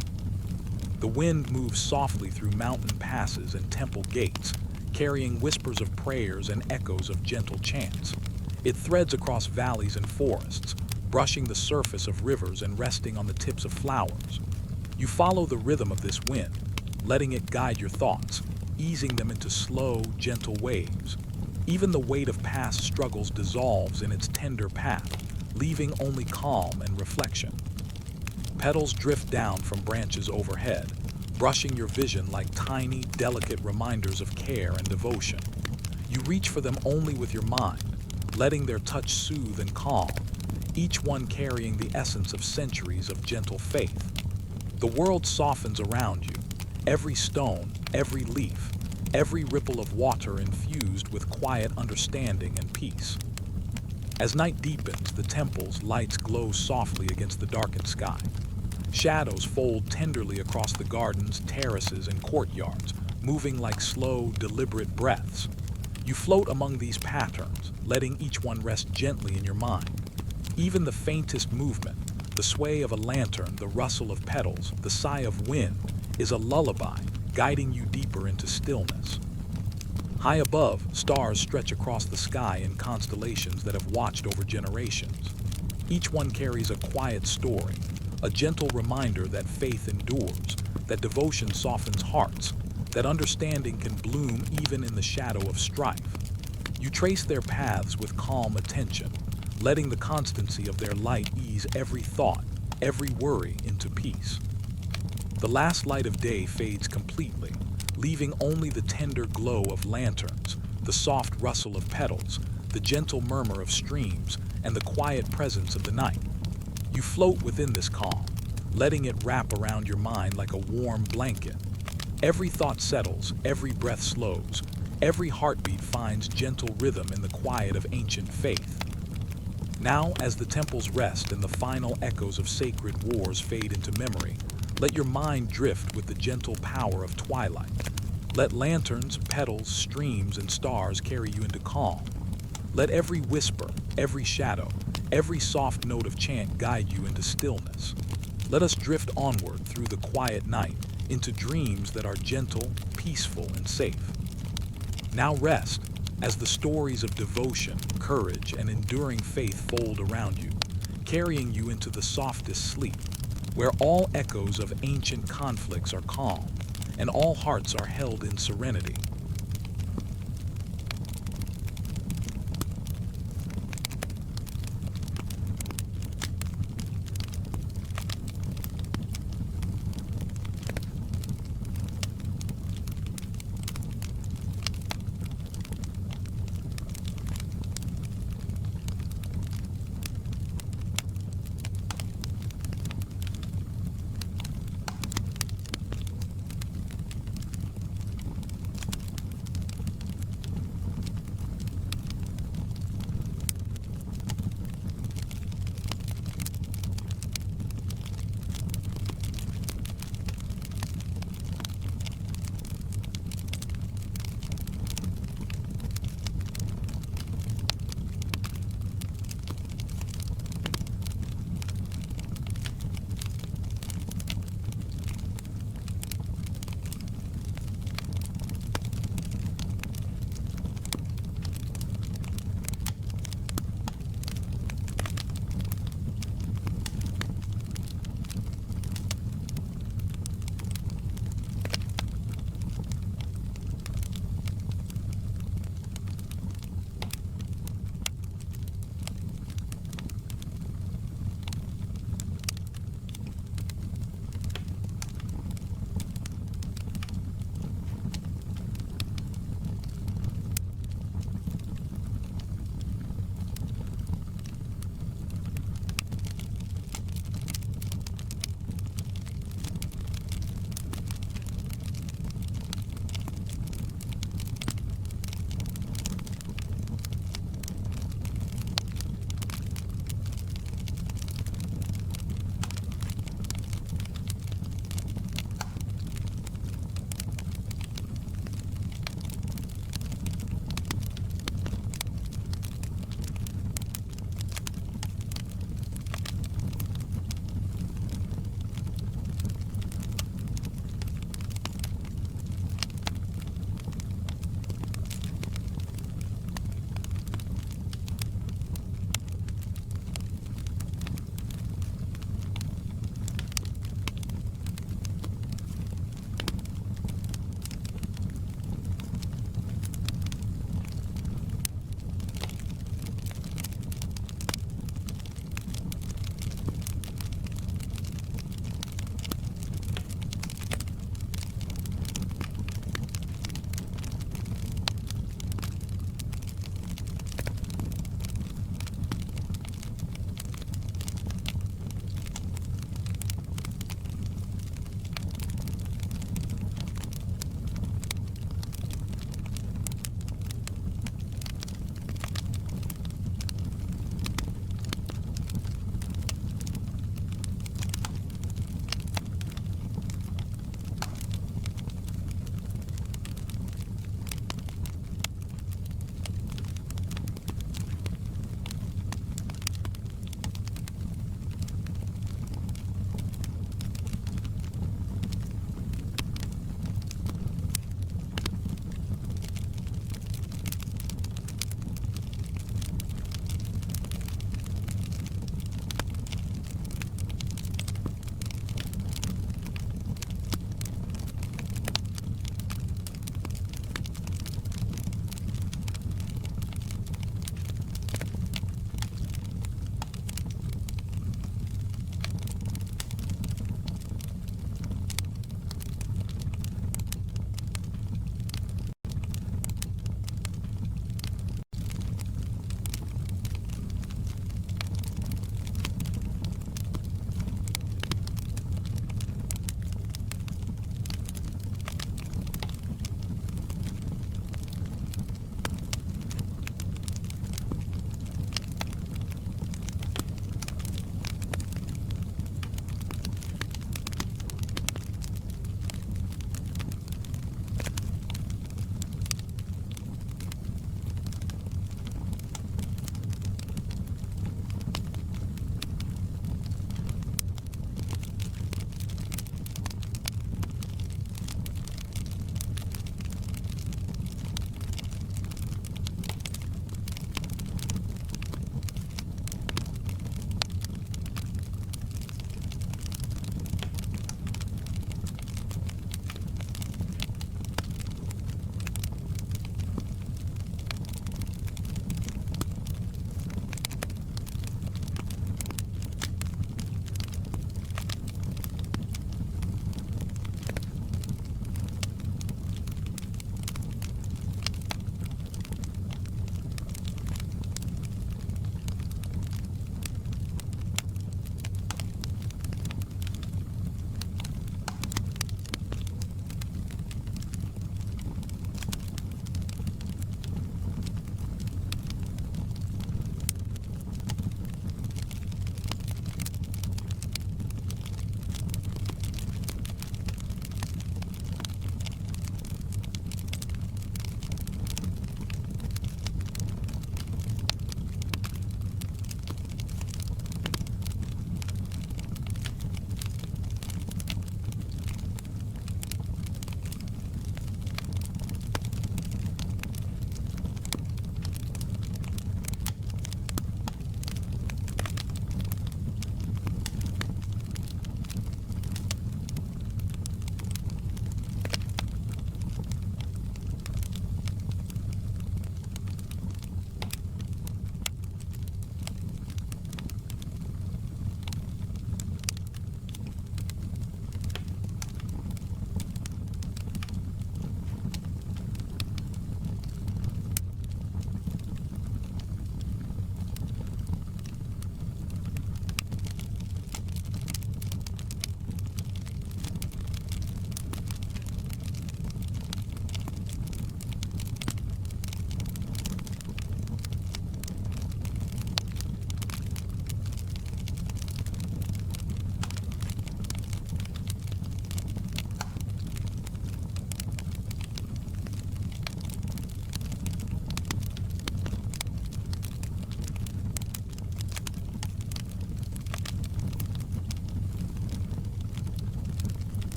The wind moves softly through mountain passes and temple gates, carrying whispers of prayers and echoes of gentle chants. It threads across valleys and forests, brushing the surface of rivers and resting on the tips of flowers. You follow the rhythm of this wind, letting it guide your thoughts, easing them into slow, gentle waves. Even the weight of past struggles dissolves in its tender path, leaving only calm and reflection. Petals drift down from branches overhead, brushing your vision like tiny, delicate reminders of care and devotion. You reach for them only with your mind, letting their touch soothe and calm, each one carrying the essence of centuries of gentle faith. The world softens around you, every stone, every leaf, every ripple of water infused with quiet understanding and peace. As night deepens, the temple's lights glow softly against the darkened sky. Shadows fold tenderly across the gardens, terraces, and courtyards, moving like slow, deliberate breaths. You float among these patterns, letting each one rest gently in your mind. Even the faintest movement, the sway of a lantern, the rustle of petals, the sigh of wind, is a lullaby, guiding you deeper into stillness. High above, stars stretch across the sky in constellations that have watched over generations. Each one carries a quiet story, a gentle reminder that faith endures, that devotion softens hearts, that understanding can bloom even in the shadow of strife. You trace their paths with calm attention, letting the constancy of their light ease every thought, every worry into peace. The last light of day fades completely, leaving only the tender glow of lanterns, the soft rustle of petals, the gentle murmur of streams, and the quiet presence of the night. You float within this calm, letting it wrap around your mind like a warm blanket. Every thought settles, every breath slows, every heartbeat finds gentle rhythm in the quiet of ancient faith. Now, as the temples rest and the final echoes of sacred wars fade into memory, let your mind drift with the gentle power of twilight. Let lanterns, petals, streams, and stars carry you into calm. Let every whisper, every shadow, every soft note of chant guide you into stillness. Let us drift onward through the quiet night into dreams that are gentle, peaceful, and safe. Now rest, as the stories of devotion, courage, and enduring faith fold around you, carrying you into the softest sleep, where all echoes of ancient conflicts are calm, and all hearts are held in serenity.